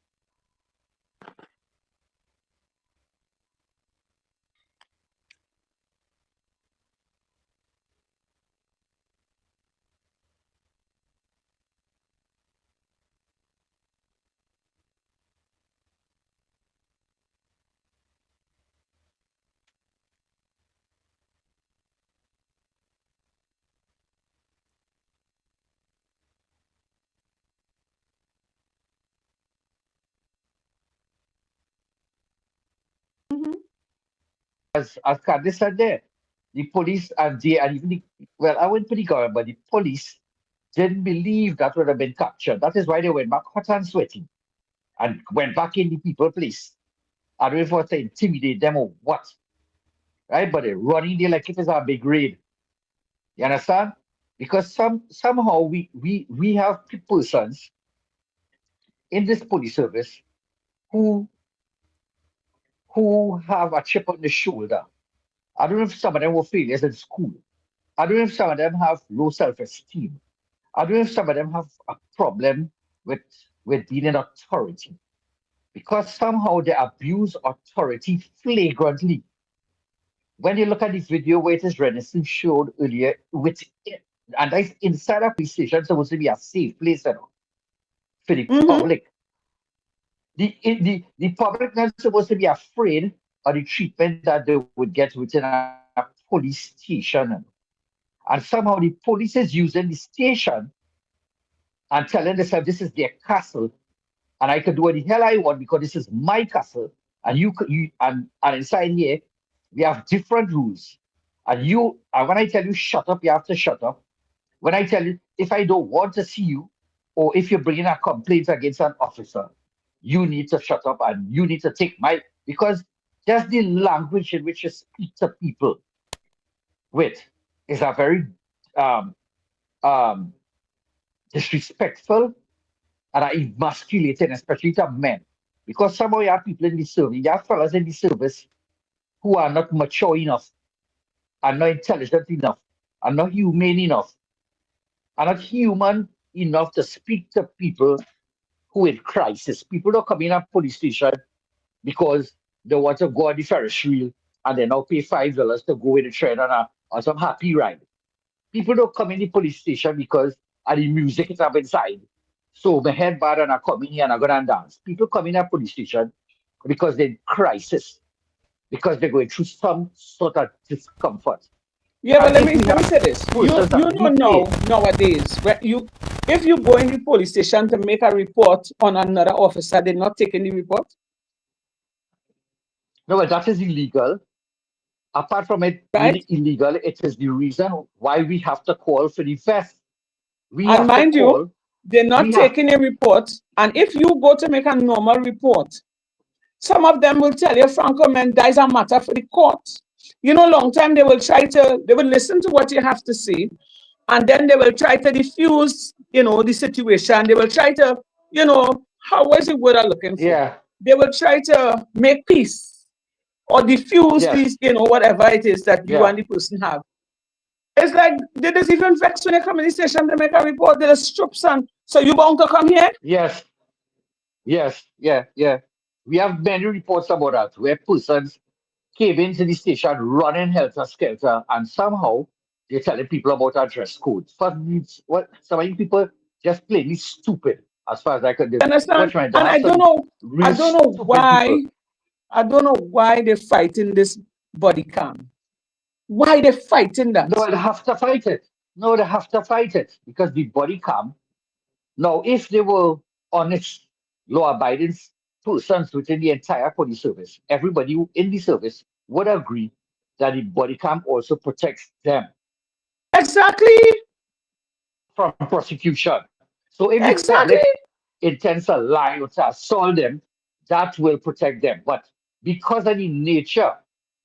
As Candice said there, the police and even well, I wouldn't put the government, but the police didn't believe that would have been captured. That is why they went back hot and sweaty and went back in the people place. I don't know if it was to intimidate them or what, right? But they're running there like it is a big raid. You understand? Because somehow we have persons in this police service who have a chip on the shoulder. I don't know if some of them were failures in school. I don't know if some of them have low self-esteem. I don't know if some of them have a problem with being in authority. Because somehow they abuse authority flagrantly. When you look at the video where it is Renison showed earlier, and that's inside a police station supposed to be a safe place, you know, for the public. The public not supposed to be afraid of the treatment that they would get within a police station. And somehow the police is using the station and telling themselves this is their castle and I can do what the hell I want because this is my castle. And and inside here, we have different rules. And when I tell you shut up, you have to shut up. When I tell you, if I don't want to see you, or if you're bringing a complaint against an officer, you need to shut up and you need to take because just the language in which you speak to people with is a very disrespectful and emasculating, especially to men. Because somehow you have people in the service, you have fellas in the service who are not mature enough, are not intelligent enough, are not humane enough, are not human enough to speak to people who in crisis. People don't come in a police station because they want to go on the Ferris wheel and they now pay $5 to go in the train on some happy ride. People don't come in the police station because of the music is up inside. So my head bad and I come in here and I go and dance. People come in a police station because they're in crisis, because they're going through some sort of discomfort.
Yeah, but let me say this. You don't know nowadays, if you go in the police station to make a report on another officer, they're not taking the report.
No, but that is illegal. Apart from it being illegal, it is the reason why we have to call for the vest.
And mind you, they're not taking a report. And if you go to make a normal report, some of them will tell you, Franco, man, that is a matter for the court. You know, long time they will listen to what you have to say, and then they will try to diffuse, the situation. They will try to, how is the word I'm looking for?
Yeah.
They will try to make peace or diffuse these, whatever it is that you and the person have. It's like they just even vex when they come in the station to make a report. They just strip son. So you bound to come here?
Yes. Yeah. We have many reports about that where persons came into the station running helter-skelter and somehow they're telling people about our dress code. Some of you people just plainly stupid as far as I could
understand. And I don't know why they're fighting this body cam. Why they're fighting that?
No, they have to fight it. Because the body cam, now if they were honest, law-abiding persons within the entire police service, everybody in the service would agree that the body cam also protects them
Exactly.
from prosecution. So if the
Exactly.
public intends to lie or to assault them, that will protect them. But because of the nature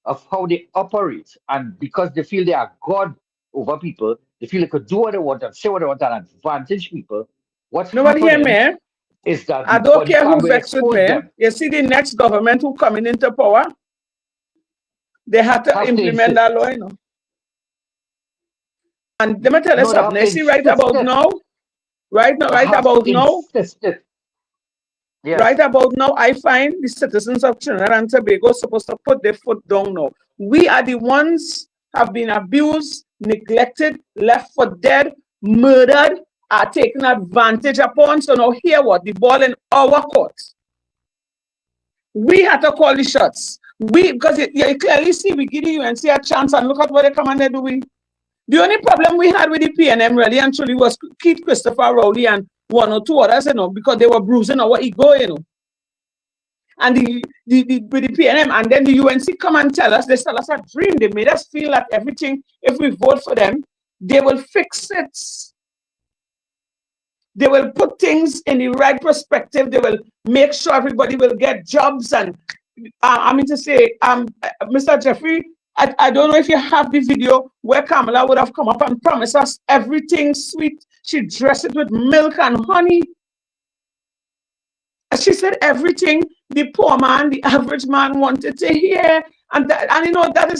of how they operate and because they feel they are God over people, they feel they could do what they want and say what they want and advantage people, what's
Nobody hear
happening
me.
is that
I
the
don't
body
care
cam
who
will
vexed with
expose
me.
them.
You see the next government who coming into power, they had to
Have to
implement that law, you know. And let me tell you
No, they have
something.
to
You see, right
insist
about
it.
now, right now,
They
right
have to
about now,
insist it.
right
Yes.
about now, I find the citizens of Trinidad and Tobago are supposed to put their foot down now. We are the ones have been abused, neglected, left for dead, murdered, are taken advantage upon. So now hear what? The ball in our court. We had to call the shots. Because you clearly see, we give the UNC a chance and look at what they come and they do. The only problem we had with the PNM really and truly was Keith Christopher Rowley and one or two others, you know, because they were bruising our ego, you know. And with the PNM, and then the UNC come and tell us, they tell us a dream. They made us feel that everything, if we vote for them, they will fix it. They will put things in the right perspective. They will make sure everybody will get jobs. And I mean to say, Mr. Jeffrey, I don't know if you have the video where Kamala would have come up and promised us everything sweet. She dressed it with milk and honey. She said everything the poor man, the average man wanted to hear. And you know, that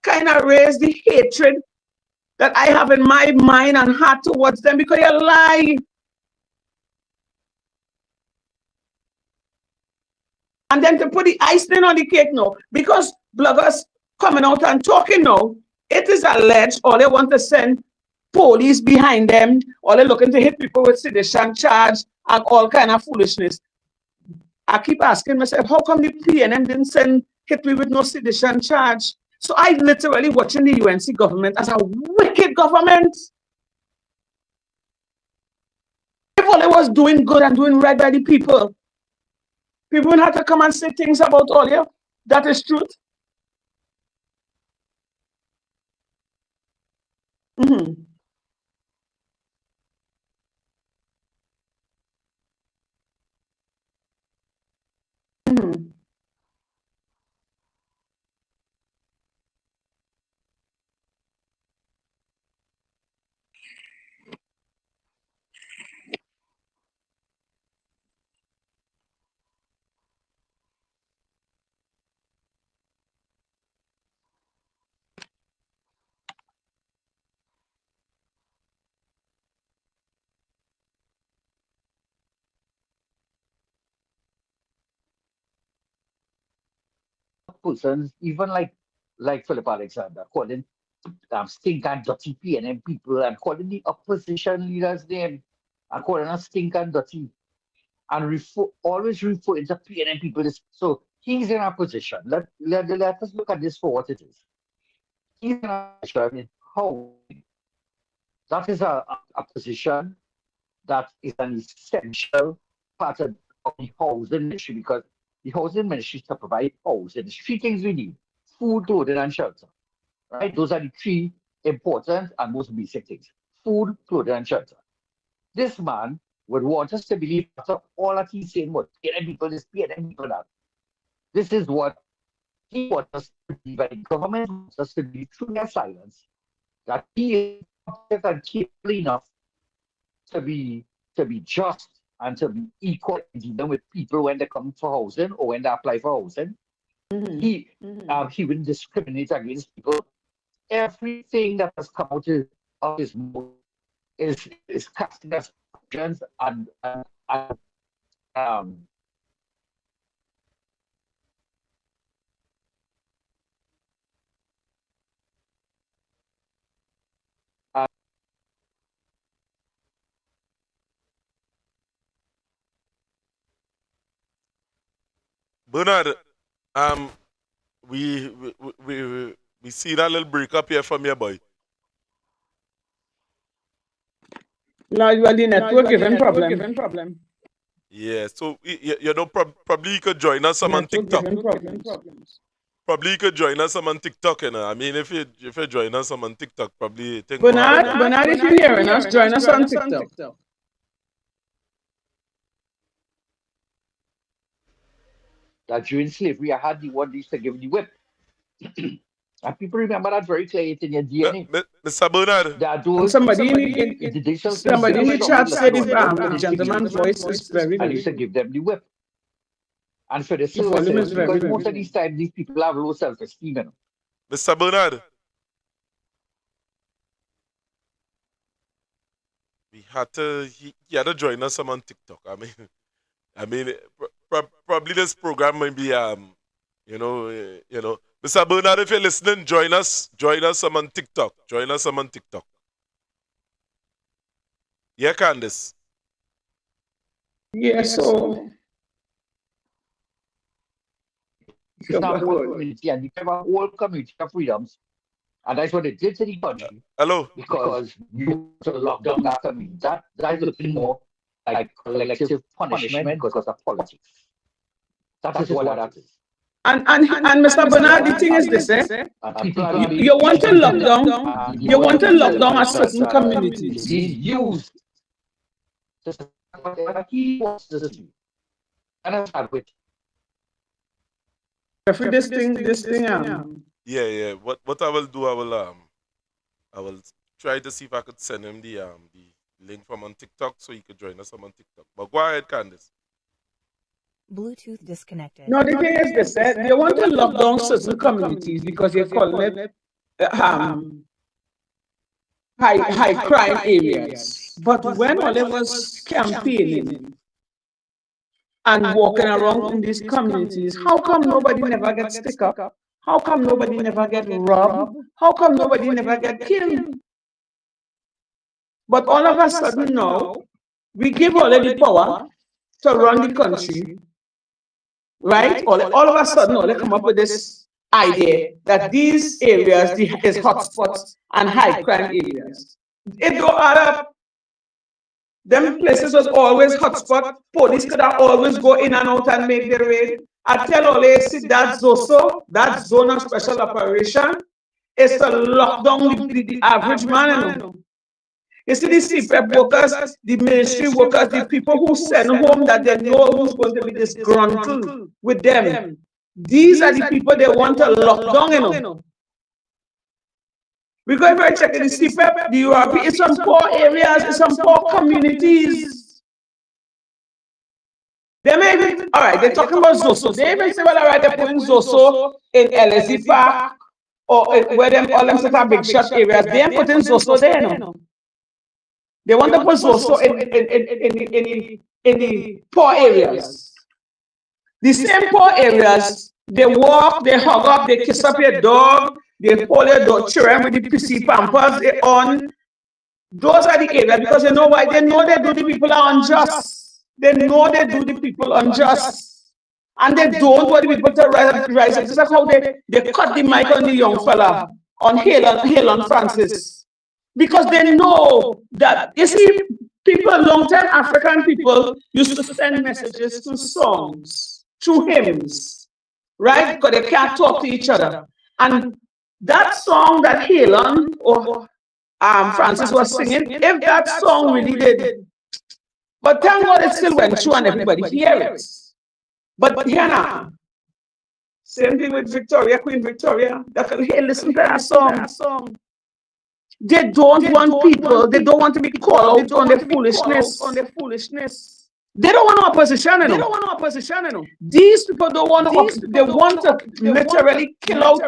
kind of raised the hatred that I have in my mind and heart towards them because you lie. And then to put the icing on the cake now, because bloggers coming out and talking now, it is alleged or they want to send police behind them, or they're looking to hit people with sedition charge and all kind of foolishness. I keep asking myself, how come the PNM didn't hit me with no sedition charge? So I literally watching the UNC government as a wicked government. If all it was doing good and doing right by the people, people would have to come and say things about all you. That is truth. Mm-hmm. Mm-hmm.
Persons, even like Philip Alexander, calling stink and dirty PNM people and calling the opposition leaders name and calling us stink and dirty and always refer into PNM people. So he's in a position. Let us look at this for what it is. He's in a position in how that is a position that is an essential part of the housing ministry because the housing ministry is to provide housing. There's three things we need: food, clothing, and shelter. Right? Those are the three important and most basic things: food, clothing, and shelter. This man would want us to believe after all that he's saying, what PNM people this, PNM people that. This is what he wants us to believe, and the government wants us to believe through their silence that he is competent and capable enough to be just and to be equal in dealing with people when they come for housing or when they apply for housing.
Mm-hmm.
He wouldn't discriminate against people. Everything that has come out of his mouth is casting aspersions and um
Bernard, um, we see that little break up here from your boy.
Now you are the network given problem.
Yeah, so you know, probably you could join us some on
Network
TikTok.
giving problems.
Probably you could join us some on TikTok, you know. I mean, if you join us some on TikTok, probably thing go happen.
Bernard, if you're hearing us, join us on TikTok.
That during slavery, I had the one they used to give the whip. And people remember that very clearly. It's in your DNA.
Mr. Bernard.
There are those,
Somebody in the chat said the gentleman's voice is very
I
low.
used to give them the whip. And for the
The volume is very,
because
very
most of
low.
these times, these people have low self-esteem. You know?
Mr. Bernard. He had to join us some on TikTok. I mean, probably this program might be you know, Mr. Bernard, if you're listening, join us some on TikTok. Join us some on TikTok. Yeah, Candice.
Yeah, so
It's not whole community, and you have a whole community of freedoms. And that's what they did to the country.
Hello?
Because you to lock down that community. That is looking more like collective punishment because of politics. That is what that is.
and Mr. Bernard, the thing is this, you want to lock down a certain communities.
He's used whatever he wants to do. And I'm sad with
This thing.
Yeah. What I will do, I will try to see if I could send him the link from on TikTok so he could join us on TikTok. But go ahead, Candice.
Bluetooth disconnected.
No, the thing is this, they want to lock down certain communities because you're calling it high crime areas. But when all of us campaigning and walking around in these communities, how come nobody never gets stick up? How come nobody never get robbed? How come nobody never get killed? But all of a sudden now, we give all of the power to run the country, right? All of a sudden, they come up with this idea that these areas is hotspots and high crime areas. It don't add up. Them places was always hotspot. Police could have always go in and out and make their raid. I tell all they see that ZOSO, that zone of special operation, is to lock down the average man. You know? You see the CPEP workers, the ministry workers, the people who send home that they know who's going to be disgruntled with them. These are the people they want to lock down. You know? We go and check the CPEP, the URP, it's some poor areas, it's some poor communities. They may even, all right, they're talking about ZOSO. They even say, well, all right, they're putting ZOSO in LSE Park or where them all them set up big shot areas. They ain't putting ZOSO there, no. They want to put ZOSO in the poor areas. The same poor areas, they walk, they hug up, they kiss up your dog, they pull your dog children with the pissy pampers on. Those are the areas because you know why? They know they do the people are unjust. They know they do the people unjust. And they don't want the people to rise up. This is how they cut the mic on the young fella, on Halen Francis. Because they know that, you see, people, long-time African people used to send messages through songs, through hymns, right? Because they can't talk to each other. And that song that Halen or Francis was singing, if that song really did, but thank God it still went through and everybody hears it. But here now, same thing with Victoria, Queen Victoria, that hey, listen to that song. They don't want people, they don't want to be called out on their foolishness. They don't want opposition, you know. These people don't want they want to literally kill out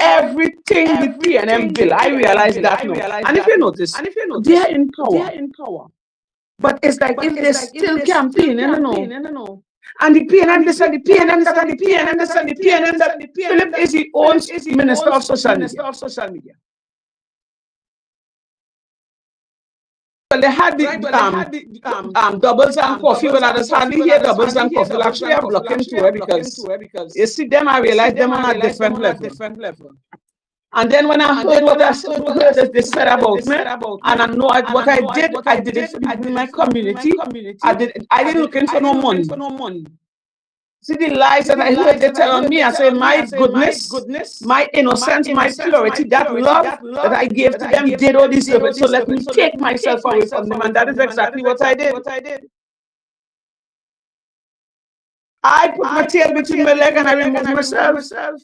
everything the PNM bill. I realize that now. And if you notice, they're in power. But it's like if they're still campaigning, you know. And the PNM this and the PNM that and the PNM this and the PNM that. Philip is the own Minister of Social Media. Well, they had the doubles and coffee, but I just hardly hear doubles and coffee. Actually, I'm blocking to it because you see them, I realize them on a different level. And then when I heard what I heard that they said about me, and I know what I did it for my community. I didn't looking for no money. See the lies that I heard they tell on me. I say, my goodness, my innocence, my purity, that love that I gave to them, they don't deserve it. So let me take myself away from them. And that is exactly what I did. I put my tail between my leg and I removed myself.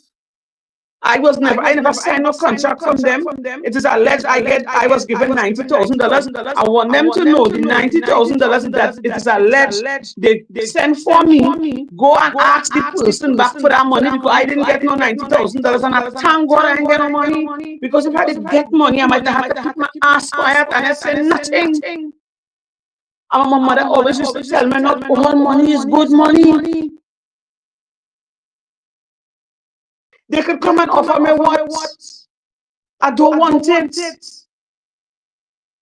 I never signed no contract from them. It is alleged I was given $90,000. I want them to know the $90,000 that it is alleged they sent for me. Go and ask the person back for that money because I didn't get no $90,000 and I thank God I didn't get no money. Because if I didn't get money, I might have had to put my ass quiet and I say nothing. And my mother always used to tell me not all money is good money. They could come and offer me what? I don't want it.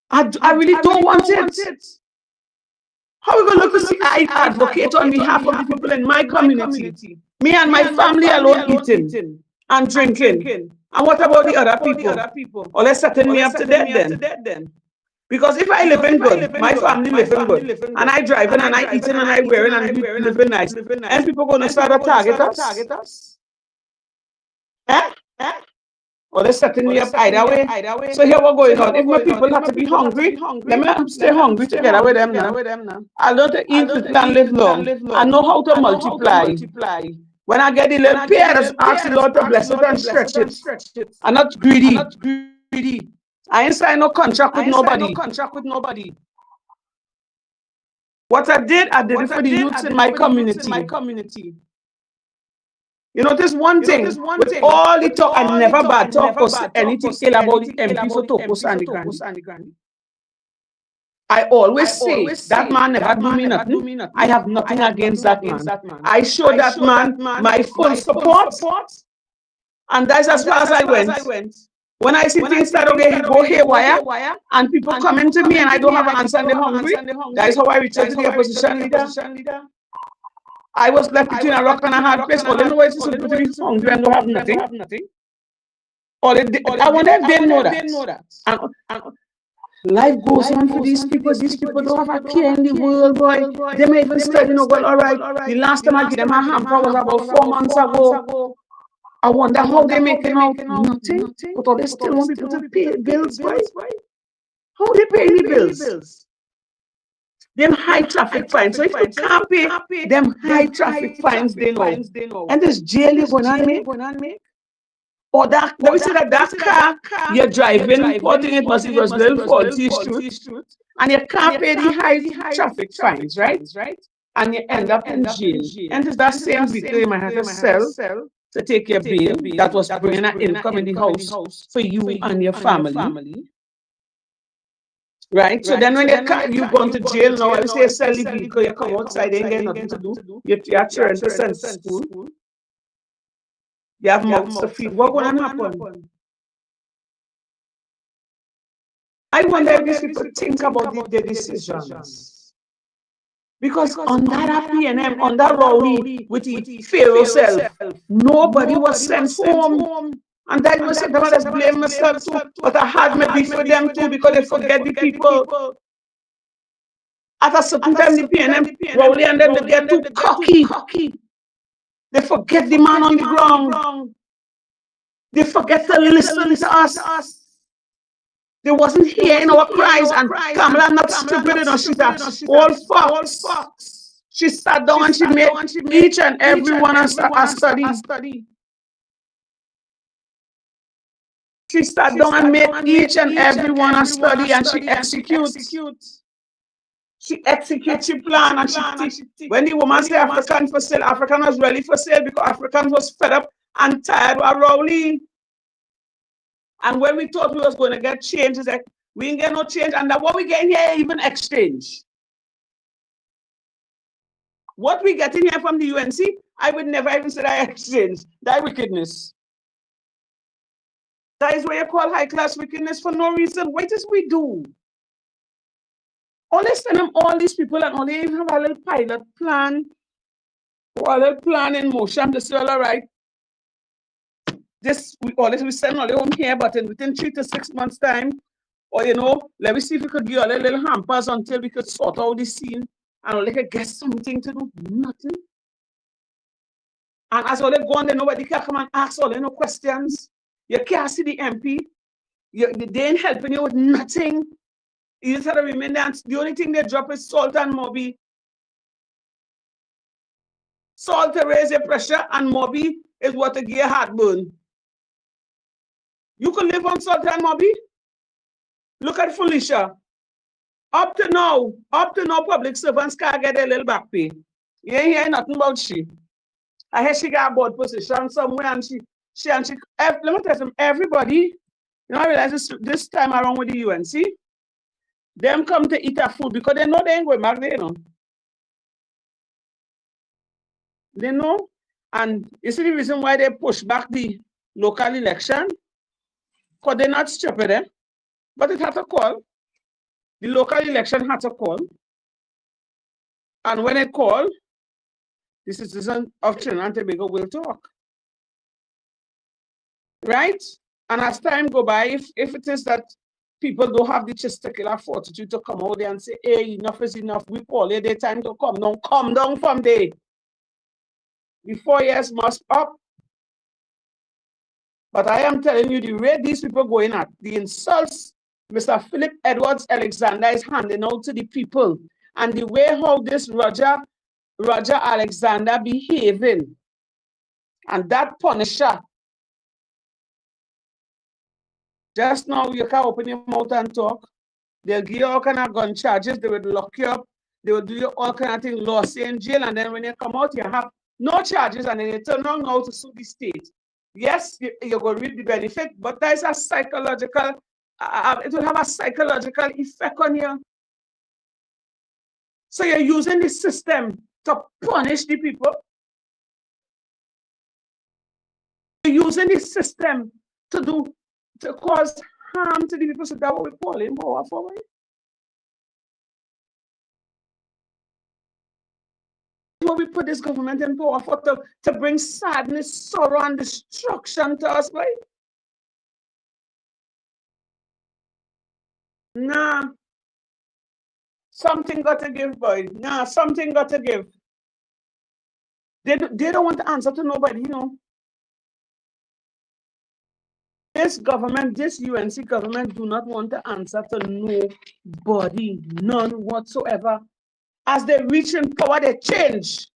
I really don't want it. How are we going to look to see I advocate on behalf of the people in my community? Me and my family alone eating and drinking. And what about the other people? Or let's setting me up to death then. Because if I live in good, my family live in good, and I driving and I eating and I wearing and living nice, and people going to start to target us? Or they're setting me up either way. So here we're going on. If my people have to be hungry, let me stay hungry together with them now. I learn to eat and live long. I know how to multiply. When I get the little pears, ask the Lord to bless it and stretch it. I'm not greedy. I ain't signed no contract with nobody. What I did it for the youths in my community. You know, this one thing, with all the talk, I never bad talk or say anything ill about the MP for Toko Sandy. I always say that man never do me nothing. I have nothing against that man. I show that man my full support, and that's as far as I went. When I see things that go haywire, and people coming to me and I don't have an answer and they're hungry, that is how I return to the opposition leader. I was left between a rock and a hard place. All they know is to be hungry and don't have nothing. I want them to know that. And life goes on for these people. These people don't have a care in the world, boy. They may even study, well, all right. The last time I gave them a hamper was about 4 months ago. I wonder how they making out nothing. But they still want people to pay bills, boy. How they pay the bills? Them high traffic fines. So if you can't pay them high traffic fines, they know. And this jail you're going to make. Or that, let me say that car you're driving, putting it was a little faulty street, and you can't pay the high traffic fines, right? And you end up in jail. And it's that same vehicle you might have to sell to take your bail that was bringing an income in the house for you and your family. Right? So then when you go to jail now, you say sell the vehicle, you come outside, they ain't get nothing to do. Your children to send to school. You have mouths to feed. What going to happen? I wonder if these people think about their decisions. Because on that PNM, on that rally with the Pharaoh self, nobody was sent home. And then you say, let's blame myself too. But I had my beef with them too because they forget the people. At a certain time, the PNM, Rowley and them, they get too cocky. They forget the man on the ground. They forget to listen to us. They wasn't hearing our cries. And Kamala not stupid enough. She's all fox. She sat down and she made each and every one a study. She sat down and made each and every one a study, and she executes. She executes her plan, and she when the woman say African for sale, African was really for sale because Africans was fed up and tired of Rowley. And when we thought we was going to get change, it's like we ain't get no change, and that what we get here even exchange. What we get in here from the UNC, I would never even say that exchange. That wickedness. That is what you call high-class wickedness for no reason. What is we do? Only send them all these people and only even have a little pilot plan or a little plan in motion to say, all right, we send all home here, but within 3 to 6 months' time, or let me see if we could give all a little hampers until we could sort out the scene and all could get something to do. Nothing. And as all they go on, then nobody can come and ask all no questions. You can't see the MP. They ain't helping you with nothing. You just have to remain there. The only thing they drop is salt and Moby. Salt to raise your pressure, and Moby is what to give you heartburn. You can live on salt and Moby. Look at Felicia. Up to now, public servants can't get a little back pay. You ain't hearing nothing about she. I hear she got a board position somewhere, and let me tell you, everybody, I realize this time around with the UNC, them come to eat our food because they know they ain't going back there, They know. And you see the reason why they push back the local election? Because they're not stupid, but it had to call. The local election had to call. And when it called, the citizens of Trinidad and Tobago will talk. Right? And as time go by, if it is that people don't have the testicular fortitude to come out there and say, hey, enough is enough, we call it, their time to come down from there. The 4 years must up. But I am telling you, the way these people going at, the insults Mr. Philip Edwards Alexander is handing out to the people, and the way how this Roger Alexander behaving, and that Punisher. Just now, you can open your mouth and talk. They'll give you all kind of gun charges. They will lock you up. They will do you all kind of things, lost you in jail. And then when you come out, you have no charges. And then you turn on now to sue the state. Yes, you're going to reap the benefit, but that is a psychological, it will have a psychological effect on you. So you're using the system to punish the people. You're using the system to cause harm to the people. So that's what we call him power forward. What we put this government in power for, to bring sadness, sorrow, and destruction to us, right? Nah. Something got to give, boy. Nah, something got to give. They don't want to answer to nobody, This government, this UNC government do not want to answer to nobody, none whatsoever. As they reach in power, they change.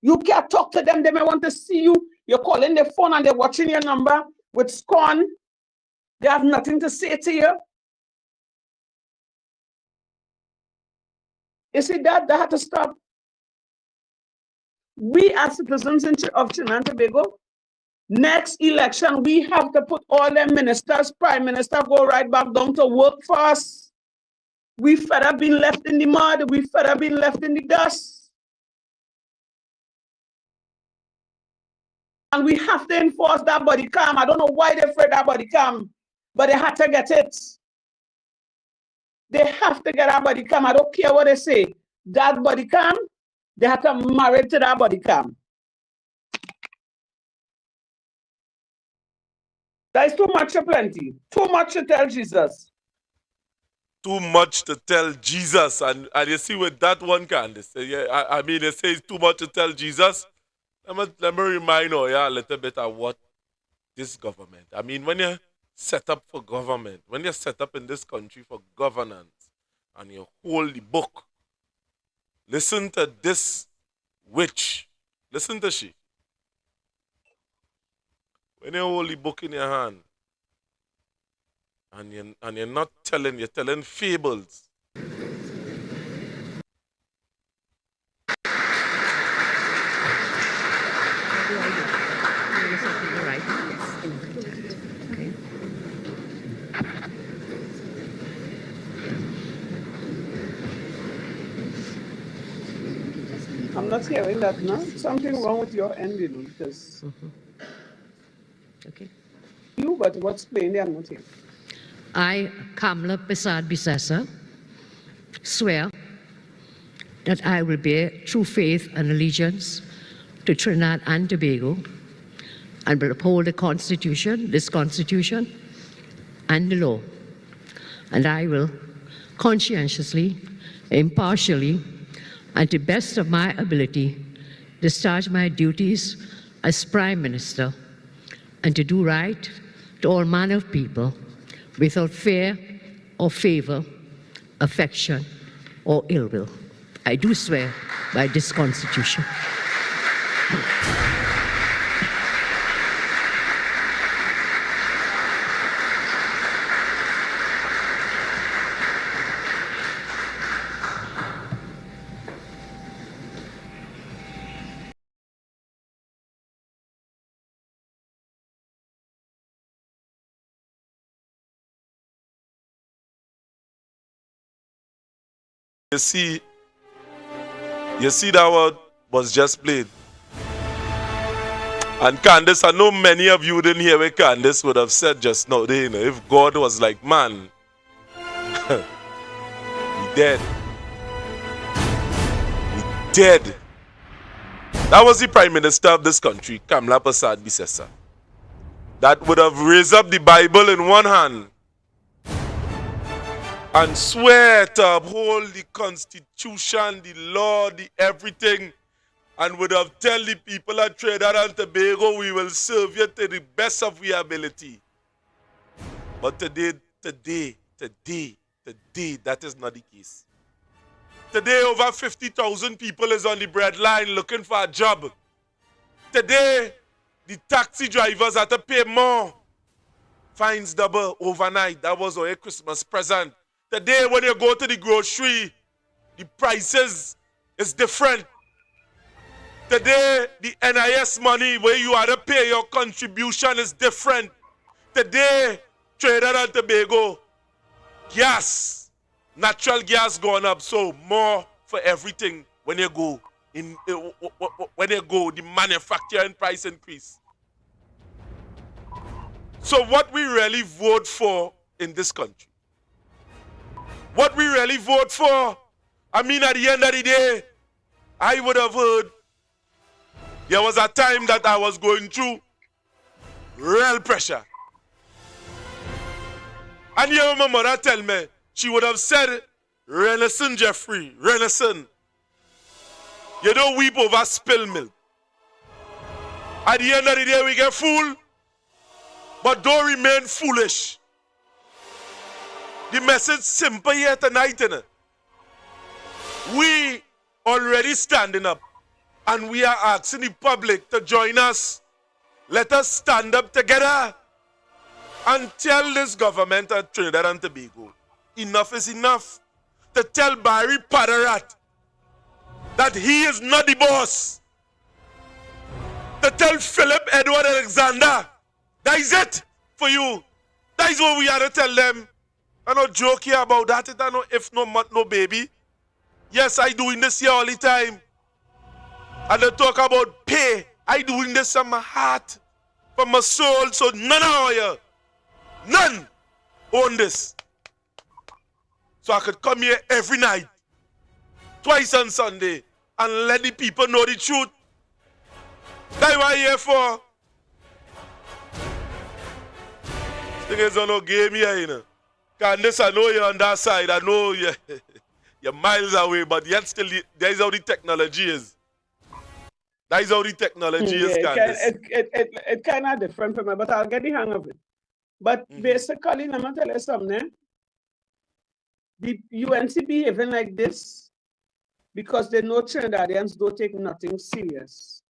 You can't talk to them. They may want to see you. You're calling their phone and they're watching your number with scorn. They have nothing to say to you. You see, that had to stop. We as citizens of Trinidad and Tobago, next election, we have to put all their ministers, prime minister, go right back down to work for us. We fed up being left in the mud. We fed up being left in the dust. And we have to enforce that body cam. I don't know why they afraid that body cam, but they had to get it. They have to get that body cam. I don't care what they say. That body cam, they have to marry to that body cam. That is too much or plenty. Too much to tell Jesus.
Too much to tell Jesus. And you see with that one, Candice, I mean, they say it's too much to tell Jesus. Let me remind you a little bit of what this government, I mean, when you're set up for government, when you're set up in this country for governance, and you hold the book, listen to this witch. Listen to she. When you hold the book in your hand, and you're not telling, you're telling fables.
I'm not hearing that now. Something wrong with your end, because
okay.
You, but what's playing there, I'm not hearing.
I, Kamala Prasad Bisasa, swear that I will bear true faith and allegiance to Trinidad and Tobago and will uphold the Constitution, this Constitution, and the law. And I will conscientiously, impartially, and to the best of my ability, discharge my duties as Prime Minister and to do right to all manner of people without fear or favor, affection, or ill will. I do swear by this Constitution.
You see that word was just played. And Candace, I know many of you didn't hear what Candace would have said just now. You know, if God was like, man, we dead. We dead. That was the Prime Minister of this country, Kamla Prasad Bisesa. That would have raised up the Bible in one hand and swear to uphold the Constitution, the law, the everything, and would have tell the people at Trinidad and Tobago, we will serve you to the best of our ability. But today, that is not the case. Today, over 50,000 people is on the breadline looking for a job. Today, the taxi drivers have to pay more. Fines double overnight. That was our Christmas present. Today, when you go to the grocery, the prices is different. Today, the NIS money where you have to pay your contribution is different. Today, Trinidad and Tobago, gas, natural gas going up, so more for everything when you go. The manufacturing price increase. So what we really vote for in this country, what we really vote for, I mean, at the end of the day, I would have heard there was a time that I was going through real pressure. And you hear my mother tell me, she would have said, Renison, Jeffrey, Renison, you don't weep over spilled milk. At the end of the day, we get fooled, but don't remain foolish. The message simple here tonight, innit? We already standing up, and we are asking the public to join us. Let us stand up together and tell this government of Trinidad and Tobago, enough is enough. To tell Barry Padarat that he is not the boss. To tell Philip Edward Alexander, that is it for you. That is what we have to tell them. I don't joke here about that. It no if no month, no baby. Yes, I doing this here all the time. And they talk about pay. I doing this from my heart, from my soul. So none of you, none own this. So I could come here every night, twice on Sunday, and let the people know the truth. That's what I'm here for. This thing is no game here, you know. Candace, I know you're on that side. I know you're miles away, but yet still, that is how the technology is. That is how the technology is, Candace.
It kind of different for me, but I'll get the hang of it. But basically, let me tell you something. The UNC behaving like this because they know Trinidadians don't take nothing serious.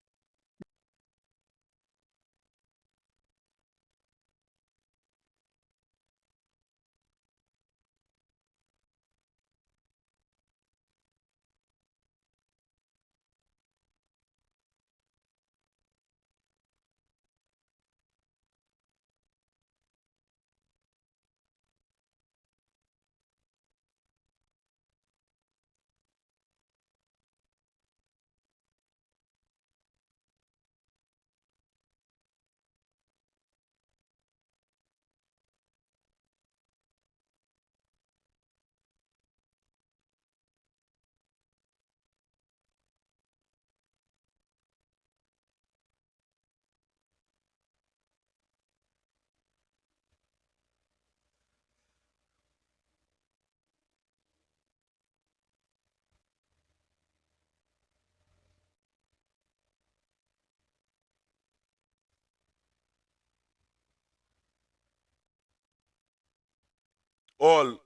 All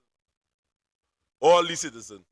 the citizens.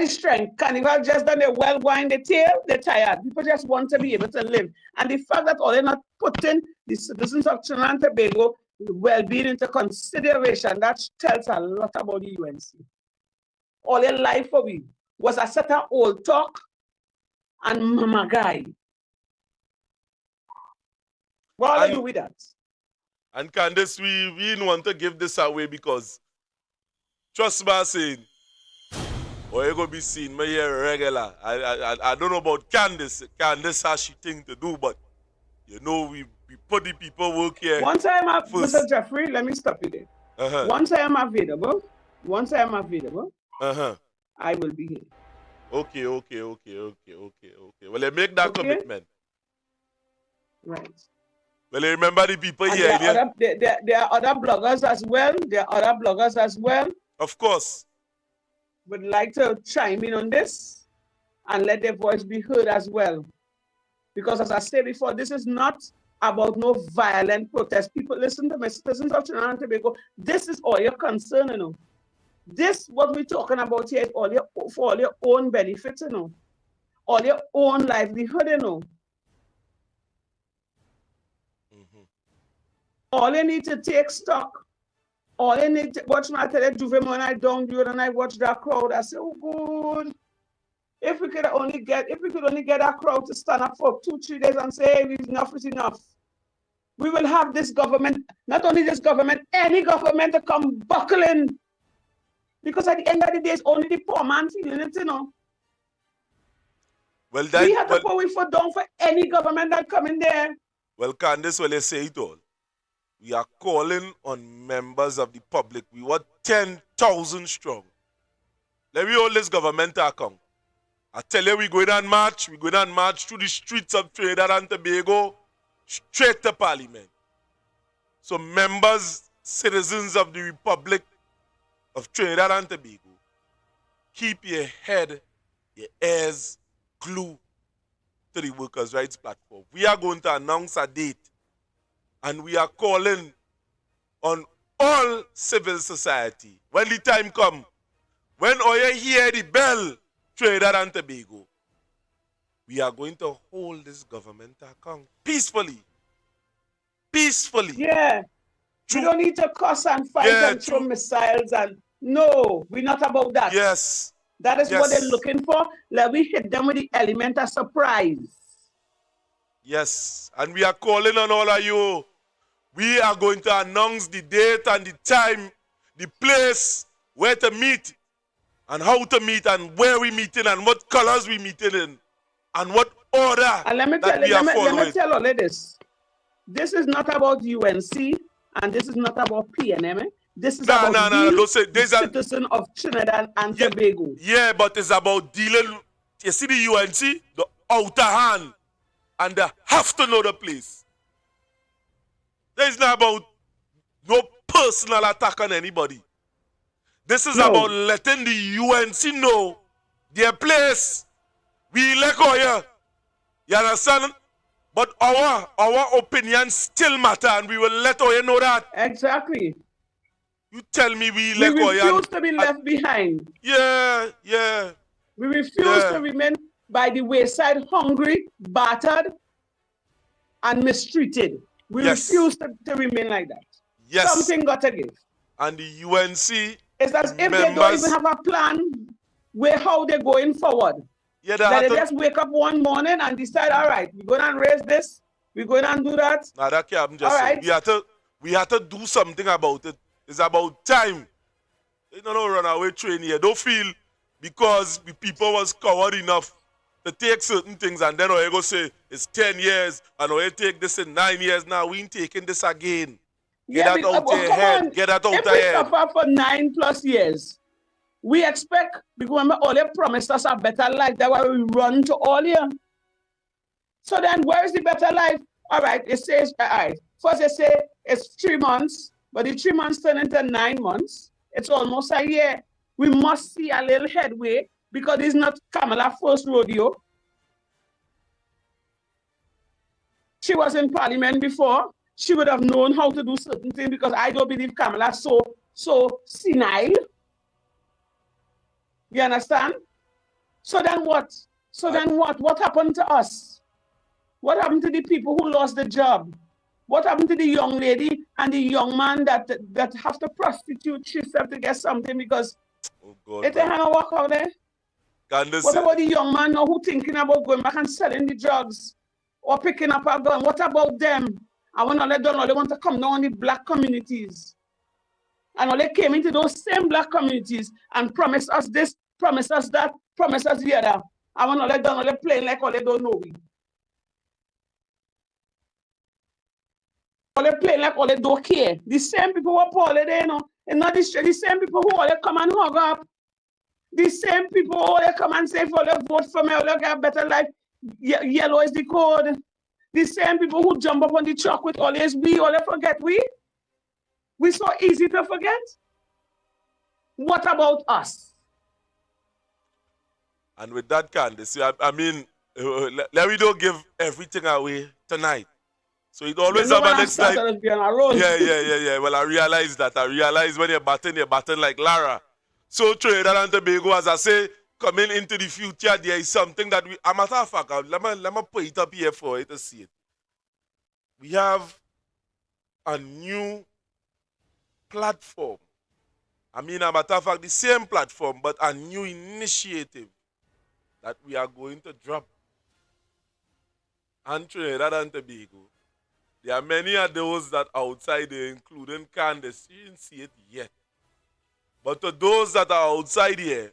Strength. Carnival just done a well wind the tail, they're tired. People just want to be able to live. And the fact that all they're not putting the citizens of Trinidad and Tobago well-being into consideration, that tells a lot about the UNC. All their life for we was a set of old talk and mama guy. What do they do with that?
And Candace, we didn't want to give this away because trust me, I'm saying, or you gonna be seeing me here regular. I don't know about Candace. Candace has she thing to do, but you know we put the people work here.
Once I am Mr. Jeffrey, let me stop you there. Once I am available, I will be here.
Okay. Well, they make that commitment.
Right.
Well, remember the people
and
here.
There are other bloggers as well.
Of course.
Would like to chime in on this and let their voice be heard as well. Because as I said before, this is not about no violent protest. People, listen to me, citizens of Trinidad and Tobago. This is all your concern, you know. This, what we're talking about here, is for all your own benefits, you know. All your own livelihood, you know. All you need to take stock. All you need to watch my television when I down the road and I watch that crowd. I say, oh good. If we could only get that crowd to stand up for 2-3 days and say, hey, enough is enough. We will have this government, not only this government, any government to come buckling. Because at the end of the day, it's only the poor man feeling it, you know.
Well,
we have to put our foot down for any government that come in there.
Well, Candace, well, let's say it all. We are calling on members of the public. We were 10,000 strong. Let me hold this government account. I tell you, we're going on march. We're going on march through the streets of Trinidad and Tobago, straight to Parliament. So members, citizens of the Republic of Trinidad and Tobago, keep your head, your ears glued to the workers' rights platform. We are going to announce a date, and we are calling on all civil society. When the time comes, when you hear the bell, Trinidad and Tobago, we are going to hold this government account peacefully. Peacefully.
Yeah. We don't need to cuss and fight and throw missiles and no, we're not about that.
Yes.
That is what they're looking for. Let me hit them with the element of surprise.
Yes. And we are calling on all of you. We are going to announce the date and the time, the place where to meet, and how to meet, and where we meeting, and what colors we meeting in, and what order
and let me
that we are following.
Let me tell all of this. This is not about UNC, and this is not about PNM. This is about
don't say,
the citizen of Trinidad and Tobago.
Yeah, but it's about dealing. You see the UNC, the outer hand, and they have to know the place. It's not about no personal attack on anybody. This is about letting the UNC know their place. We let go here. You understand? But our opinions still matter, and we will let you know that.
Exactly.
You tell me we
let go. We refuse to be left behind.
Yeah, yeah.
We refuse to remain by the wayside, hungry, battered, and mistreated. We refuse to remain like that.
Yes.
Something got to give.
And the UNC,
it's as if they don't even have a plan where how they're going forward.
Yeah,
they just wake up one morning and decide, all right, we're going to raise this, we're going to do that.
Nah, that can't happen just so. We have to do something about it. It's about time. You don't run away train here. Don't feel because the people was coward enough to take certain things and then you go say it's 10 years and you take this in 9 years. Now we ain't taking this again. Get that out of your head. Get that out of your head.
If we suffer for 9+ years, we expect, because remember, all they promised us a better life. That's why we run to all here. So then, where is the better life? All right, it says, all right, first they say it's 3 months, but the 3 months turn into 9 months. It's almost a year. We must see a little headway because it's not Kamala's first rodeo. She was in parliament before. She would have known how to do certain things because I don't believe Kamala's so senile. You understand? So then what? What happened to us? What happened to the people who lost the job? What happened to the young lady and the young man that have to prostitute themselves to get something because it ain't gonna work out there? What about the young man now who thinking about going back and selling the drugs or picking up a gun? What about them? I want to let them know they want to come down in the black communities. And all they came into those same black communities and promised us this, promised us that, promised us the other. I want to let them know they're playing like all they don't know. All they playing like all they don't care. The same people who are poor there, you know, and not the same people who all they come and hug up. The same people who all they come and say, for they vote for me, all they get a better life. Yellow is the code. The same people who jump up on the truck with all this, all they forget we so easy to forget. What about us?
And with that, Candace, I mean, let me don't give everything away tonight. So it always have a next time. Yeah. Well, I realize that. I realize when you're batting like Lara. So Trinidad and Tobago, as I say, coming into the future, there is something that we, a matter of fact, let me put it up here for you to see it. We have a new platform. I mean, a matter of fact, the same platform, but a new initiative that we are going to drop. And Trinidad and Tobago, there are many of those that outside there, including Candace, you didn't see it yet. But to those that are outside here,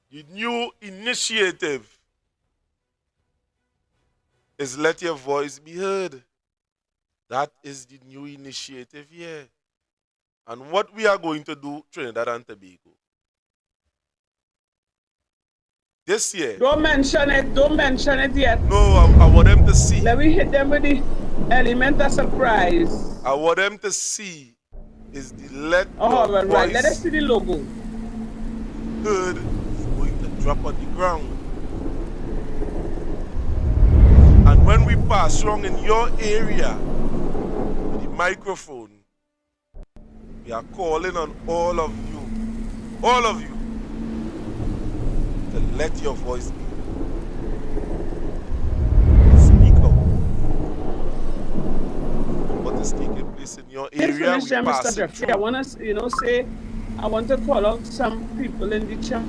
the new initiative is let your voice be heard. That is the new initiative here. And what we are going to do, Trinidad and Tobago, this year.
Don't mention it yet.
No, I want them to see.
Let me hit them with the element of surprise.
I want them to see is the let
right. Let us see the logo.
heard is going to drop on the ground. And when we pass along in your area with the microphone, we are calling on all of you, to let your voice be heard. Speak out. What is taking place in your
Let's
area,
finish
we
there, Mr.
passing
Jeffrey. I
through.
want to, I want to call out some people in the chat,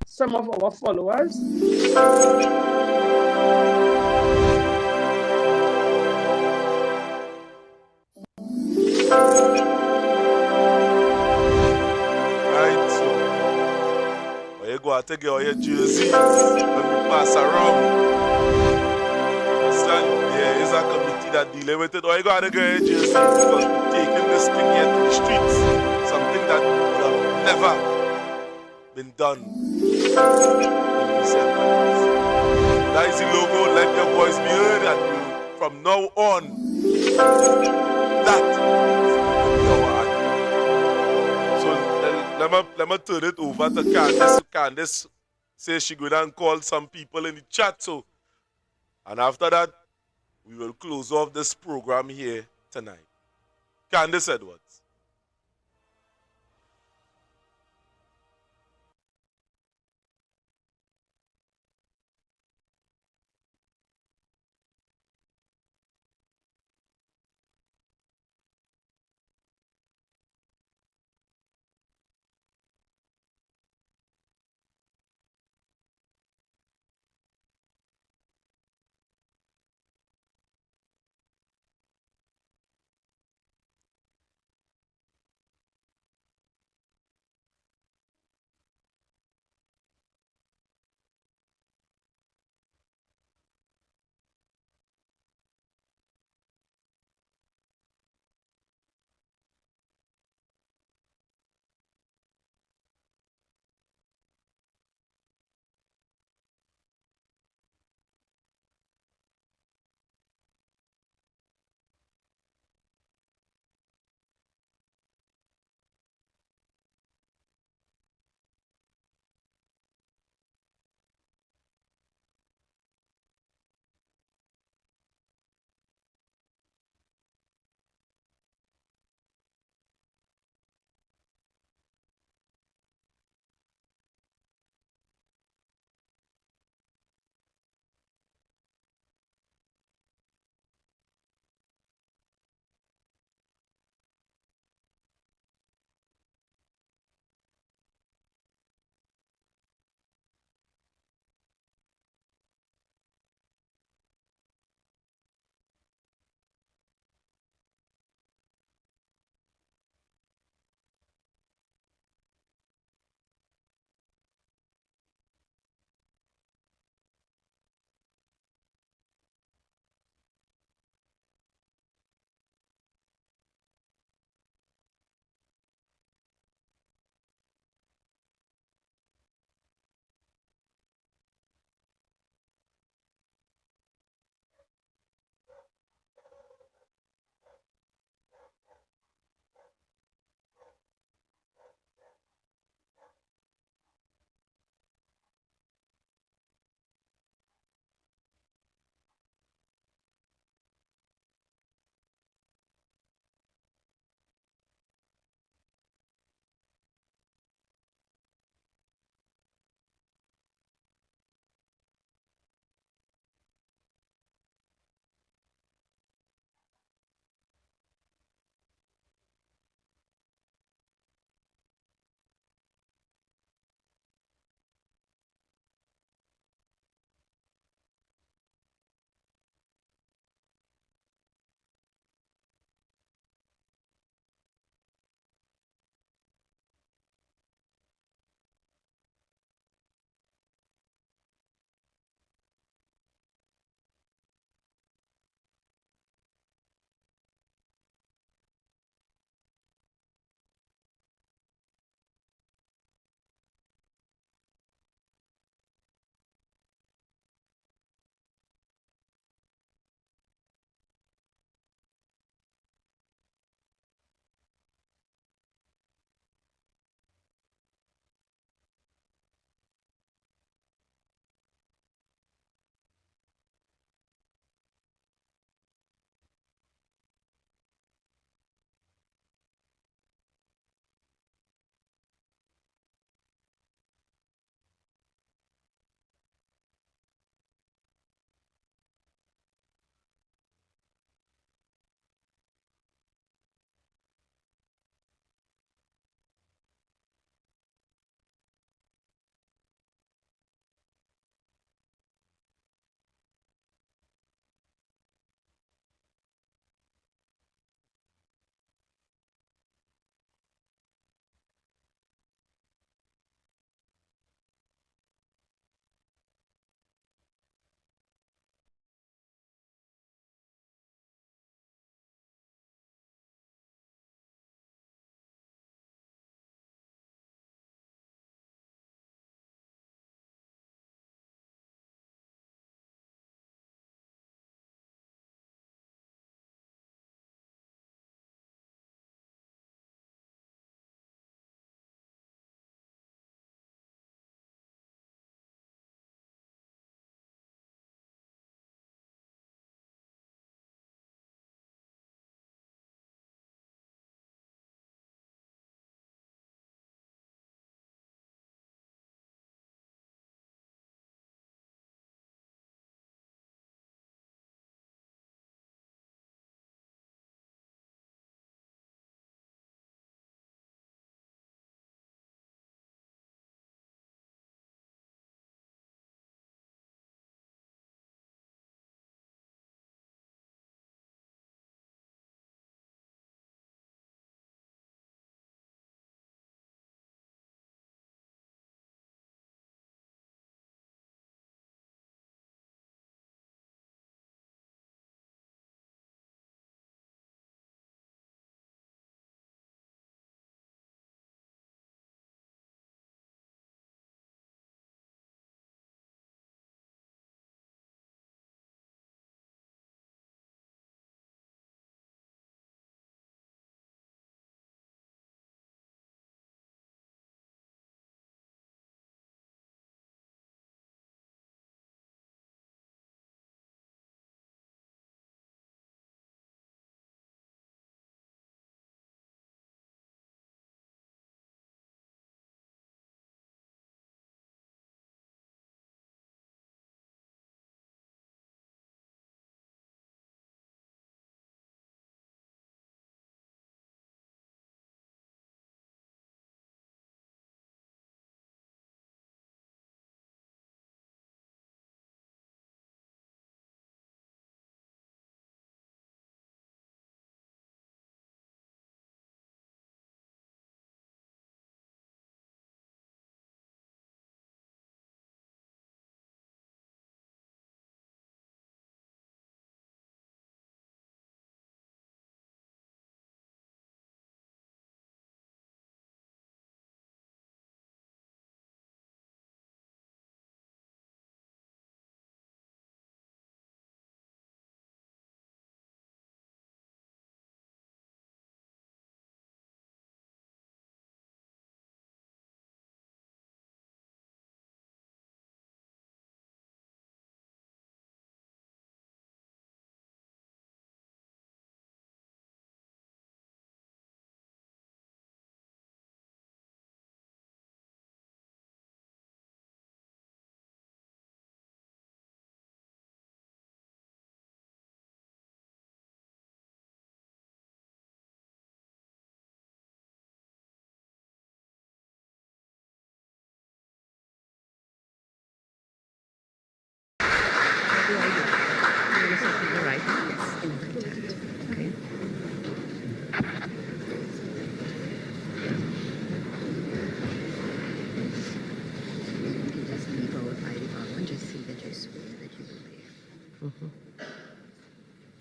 some of our followers.
Right, so when you go out to get all your jerseys, when we pass around, understand, there is a committee that dealing with it. Or you got to get your jerseys because we're taking this thing here to the streets. Something that would have never been done in recent times. That is the logo, let your voice be heard, and you, from now on, that is our anthem. So let me turn it over to Candace. Candace says she go down and call some people in the chat. So, and after that, we will close off this program here tonight. Candace Edwards.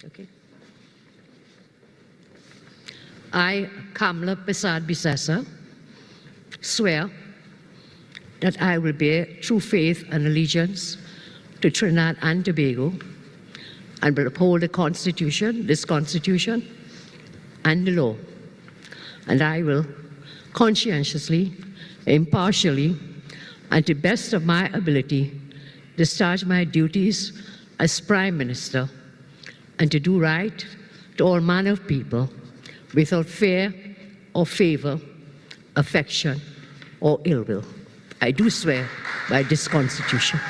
okay? I, Kamala Prasad Bisesa, swear that I will bear true faith and allegiance to Trinidad and Tobago and will uphold the Constitution, this Constitution, and the law. And I will conscientiously, impartially, and to the best of my ability, discharge my duties as Prime Minister and to do right to all manner of people without fear or favor, affection, or ill will. I do swear by this Constitution.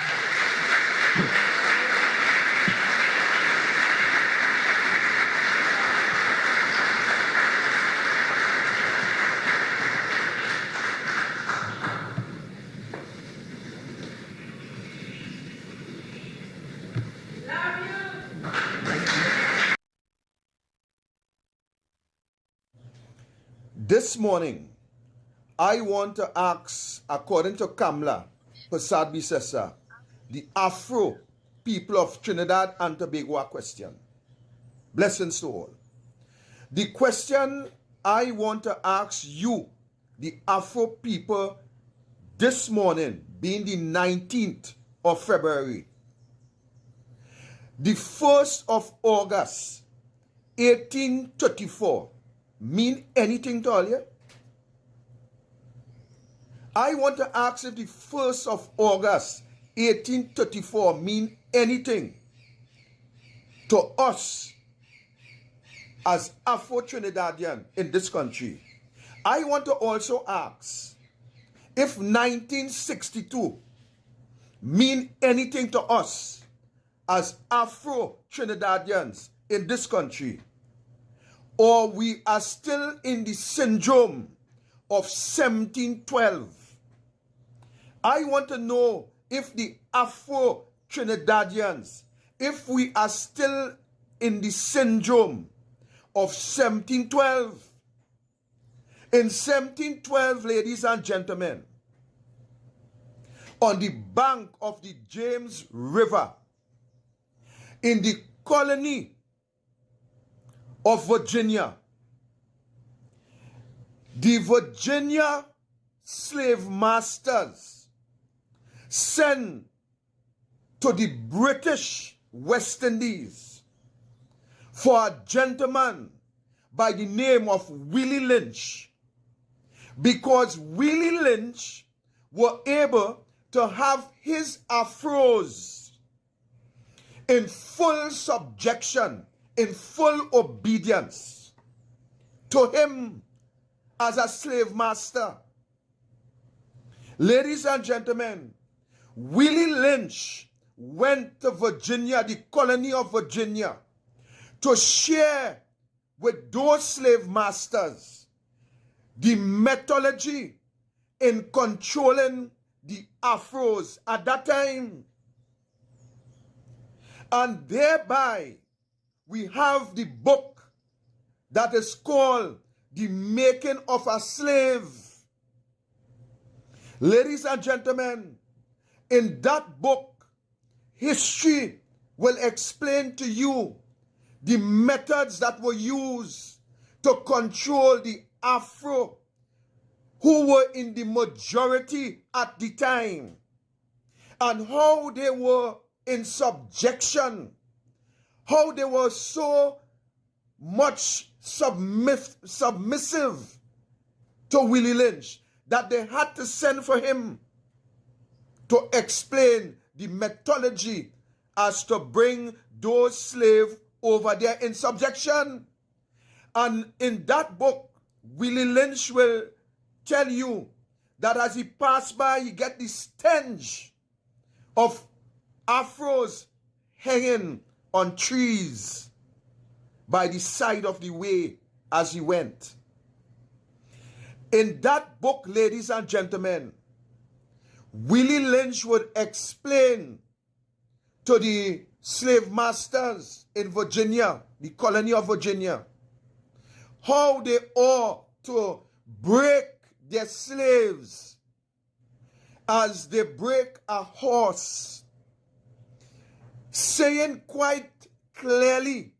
This morning, I want to ask, according to Kamala Prasad Bisesa, the Afro people of Trinidad and Tobago a question. Blessings to all. The question I want to ask you, the Afro people, this morning, being the 19th of February, the 1st of August, 1834, mean anything to all you? I want to ask if the 1st of August, 1834, mean anything to us as Afro-Trinidadian in this country. I want to also ask if 1962 mean anything to us as Afro-Trinidadians in this country, or we are still in the syndrome of 1712. I want to know if the Afro-Trinidadians, if we are still in the syndrome of 1712. In 1712, ladies and gentlemen, on the bank of the James River, in the colony of Virginia, the Virginia slave masters sent to the British West Indies for a gentleman by the name of Willie Lynch, because Willie Lynch were able to have his afros in full subjection, in full obedience to him as a slave master. Ladies and gentlemen, Willie Lynch went to Virginia, the colony of Virginia, to share with those slave masters the methodology in controlling the afros at that time. And thereby, we have the book that is called The Making of a Slave. Ladies and gentlemen, in that book, history will explain to you the methods that were used to control the Afro, who were in the majority at the time, and how they were in subjection, how they were so much submissive to Willie Lynch that they had to send for him to explain the methodology as to bring those slaves over there in subjection. And in that book, Willie Lynch will tell you that as he passed by, he get the stench of afros hanging on trees by the side of the way as he went. In that book, ladies and gentlemen, Willie Lynch would explain to the slave masters in Virginia, the colony of Virginia, how they ought to break their slaves as they break a horse, saying quite clearly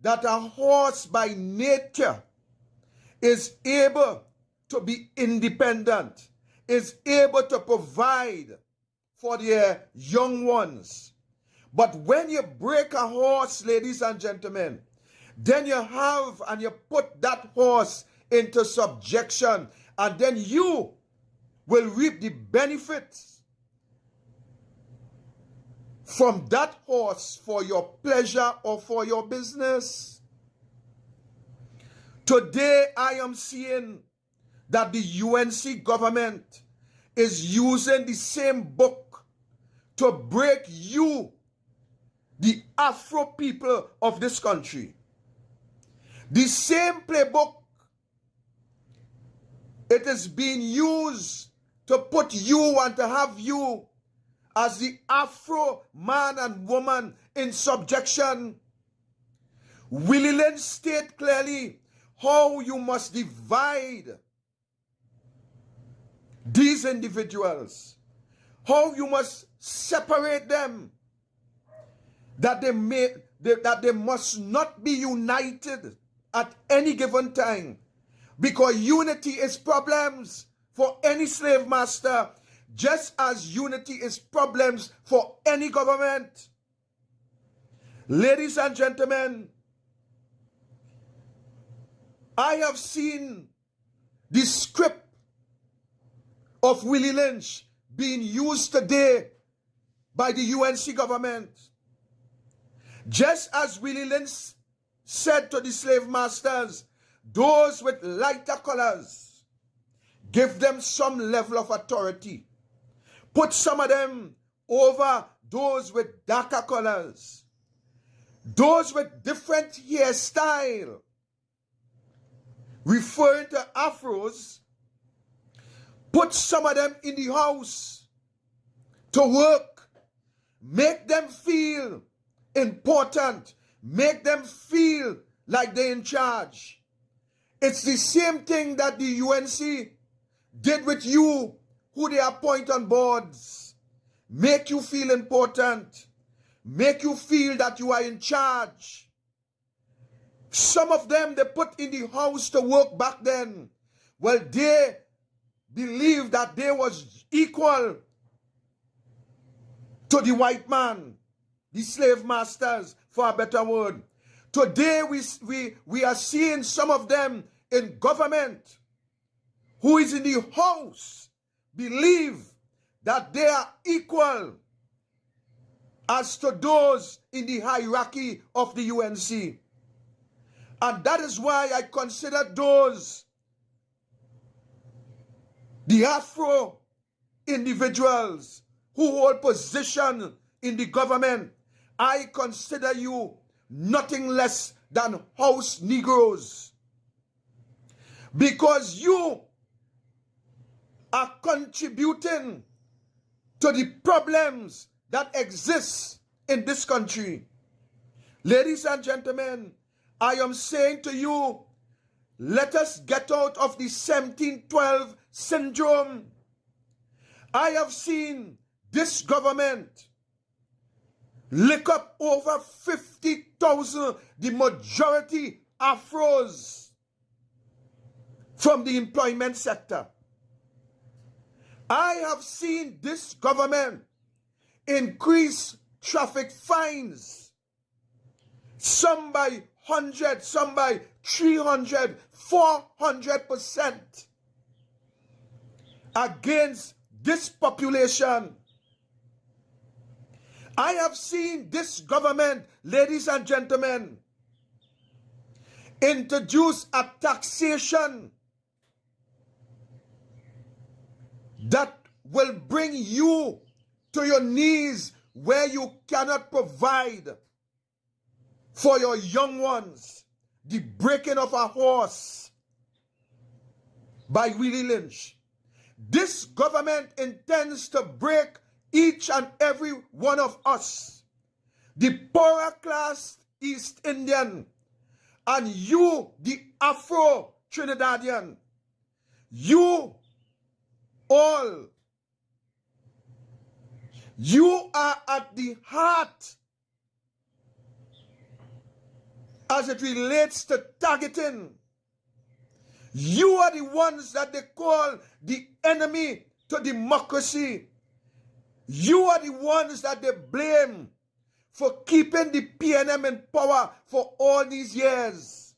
that a horse by nature is able to be independent, is able to provide for their young ones. But when you break a horse, ladies and gentlemen, then you have and you put that horse into subjection, and then you will reap the benefits from that horse for your pleasure or for your business. Today I am seeing that the UNC government is using the same book to break you, the Afro people of this country. The same playbook, it is being used to put you and to have you as the Afro man and woman in subjection. Willie Lynch state clearly how you must divide these individuals, how you must separate them, that they must not be united at any given time, because unity is problems for any slave master, just as unity is problems for any government. Ladies and gentlemen, I have seen the script of Willie Lynch being used today by the UNC government. Just as Willie Lynch said to the slave masters, those with lighter colors, give them some level of authority. Put some of them over those with darker colors. Those with different hairstyle, referring to afros, put some of them in the house to work. Make them feel important. Make them feel like they're in charge. It's the same thing that the UNC did with you, who they appoint on boards. Make you feel important. Make you feel that you are in charge. Some of them they put in the house to work back then. Well, they believed that they was equal to the white man, the slave masters, for a better word. Today we are seeing some of them in government who is in the house believe that they are equal as to those in the hierarchy of the UNC. And that is why I consider those, the Afro individuals who hold position in the government, I consider you nothing less than house Negroes. Because you are contributing to the problems that exist in this country. Ladies and gentlemen, I am saying to you, let us get out of the 1712 syndrome. I have seen this government lick up over 50,000, the majority Afros, from the employment sector. I have seen this government increase traffic fines, some by 100, some by 300, 400% against this population. I have seen this government, ladies and gentlemen, introduce a taxation that will bring you to your knees where you cannot provide for your young ones. The breaking of a horse by Willie Lynch. This government intends to break each and every one of us, the poorer class East Indian, and you, the Afro Trinidadian, you all, you are at the heart as it relates to targeting. You are the ones that they call the enemy to democracy. You are the ones that they blame for keeping the PNM in power for all these years.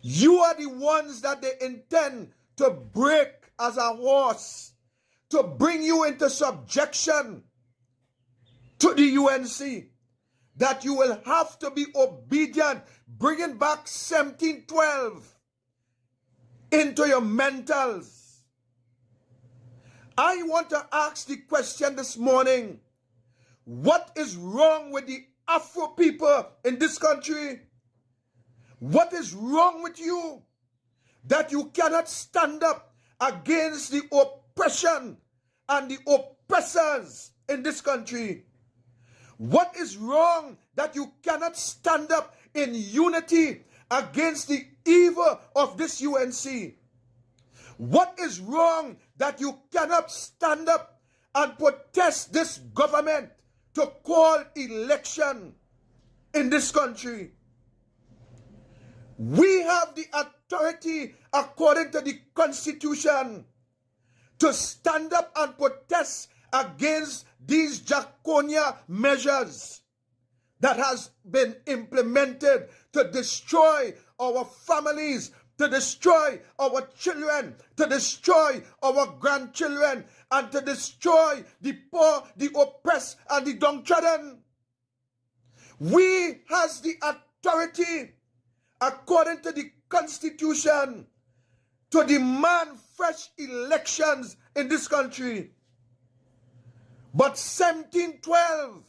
You are the ones that they intend to break as a horse, to bring you into subjection to the UNC, that you will have to be obedient, bringing back 1712 into your mentals. I want to ask the question this morning, what is wrong with the Afro people in this country? What is wrong with you that you cannot stand up against the oppression and the oppressors in this country? What is wrong that you cannot stand up in unity against the evil of this UNC? What is wrong that you cannot stand up and protest this government to call election in this country? We have the authority according to the Constitution to stand up and protest against these draconian measures that has been implemented to destroy our families, to destroy our children, to destroy our grandchildren, and to destroy the poor, the oppressed, and the downtrodden. We has the authority according to the Constitution to demand fresh elections in this country. But 1712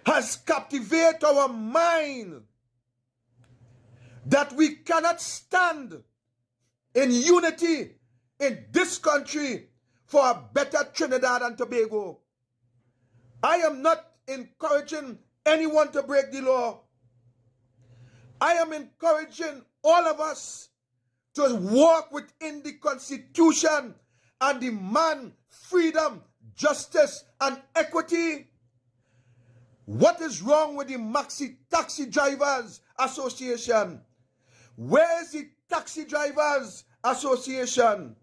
has captivated our mind that we cannot stand in unity in this country for a better Trinidad and Tobago. I am not encouraging anyone to break the law. I am encouraging all of us to walk within the Constitution and demand freedom, justice, and equity. What is wrong with the Maxi Taxi Drivers Association? Where is the Taxi Drivers Association?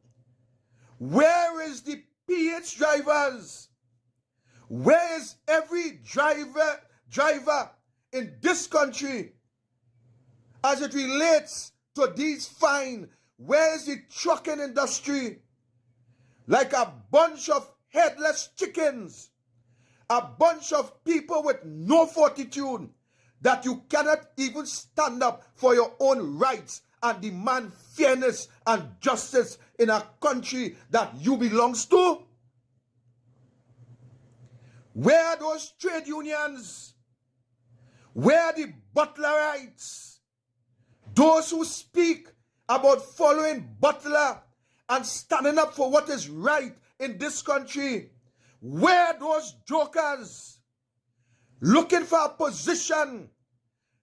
Where is the PH drivers? Where is every driver in this country as it relates to these fines? Where is the trucking industry? Like a bunch of headless chickens, a bunch of people with no fortitude, that you cannot even stand up for your own rights and demand fairness and justice in a country that you belongs to? Where are those trade unions? Where are the Butlerites? Those who speak about following Butler and standing up for what is right in this country. Where are those jokers looking for a position,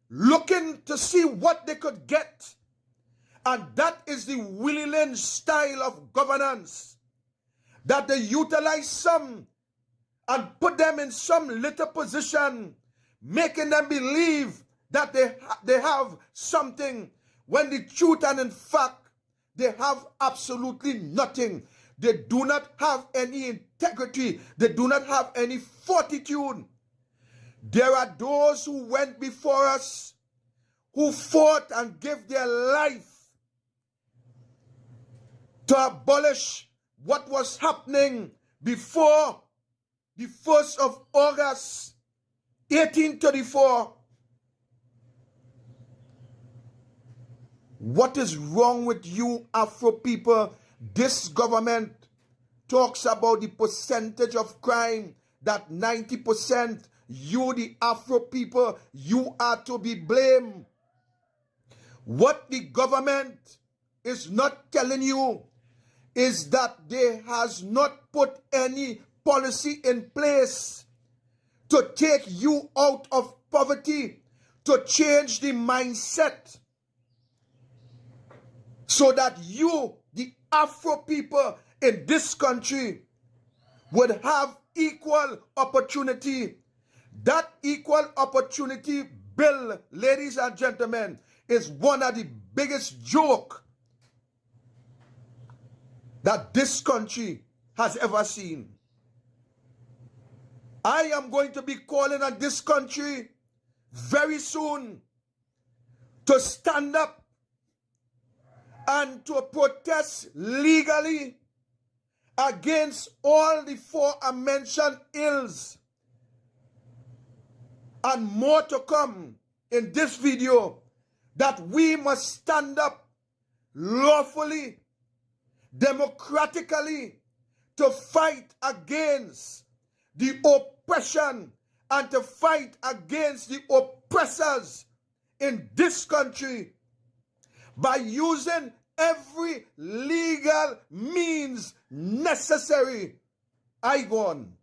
looking to see what they could get? And that is the Willie Lynch style of governance, that they utilize some and put them in some little position, making them believe that they have something, when the truth and in fact, they have absolutely nothing. They do not have any integrity. They do not have any fortitude. There are those who went before us, who fought and gave their life to abolish what was happening before the 1st of August, 1834. What is wrong with you, Afro people? This government talks about the percentage of crime, that 90%, you, the Afro people, you are to be blamed. What the government is not telling you is that they has not put any policy in place to take you out of poverty, to change the mindset, so that you, the Afro people in this country, would have equal opportunity. That equal opportunity bill, ladies and gentlemen, is one of the biggest joke that this country has ever seen. I am going to be calling on this country very soon to stand up and to protest legally against all the aforementioned ills, and more to come in this video, that we must stand up lawfully, democratically, to fight against the oppression and to fight against the oppressors in this country by using every legal means necessary. I go on.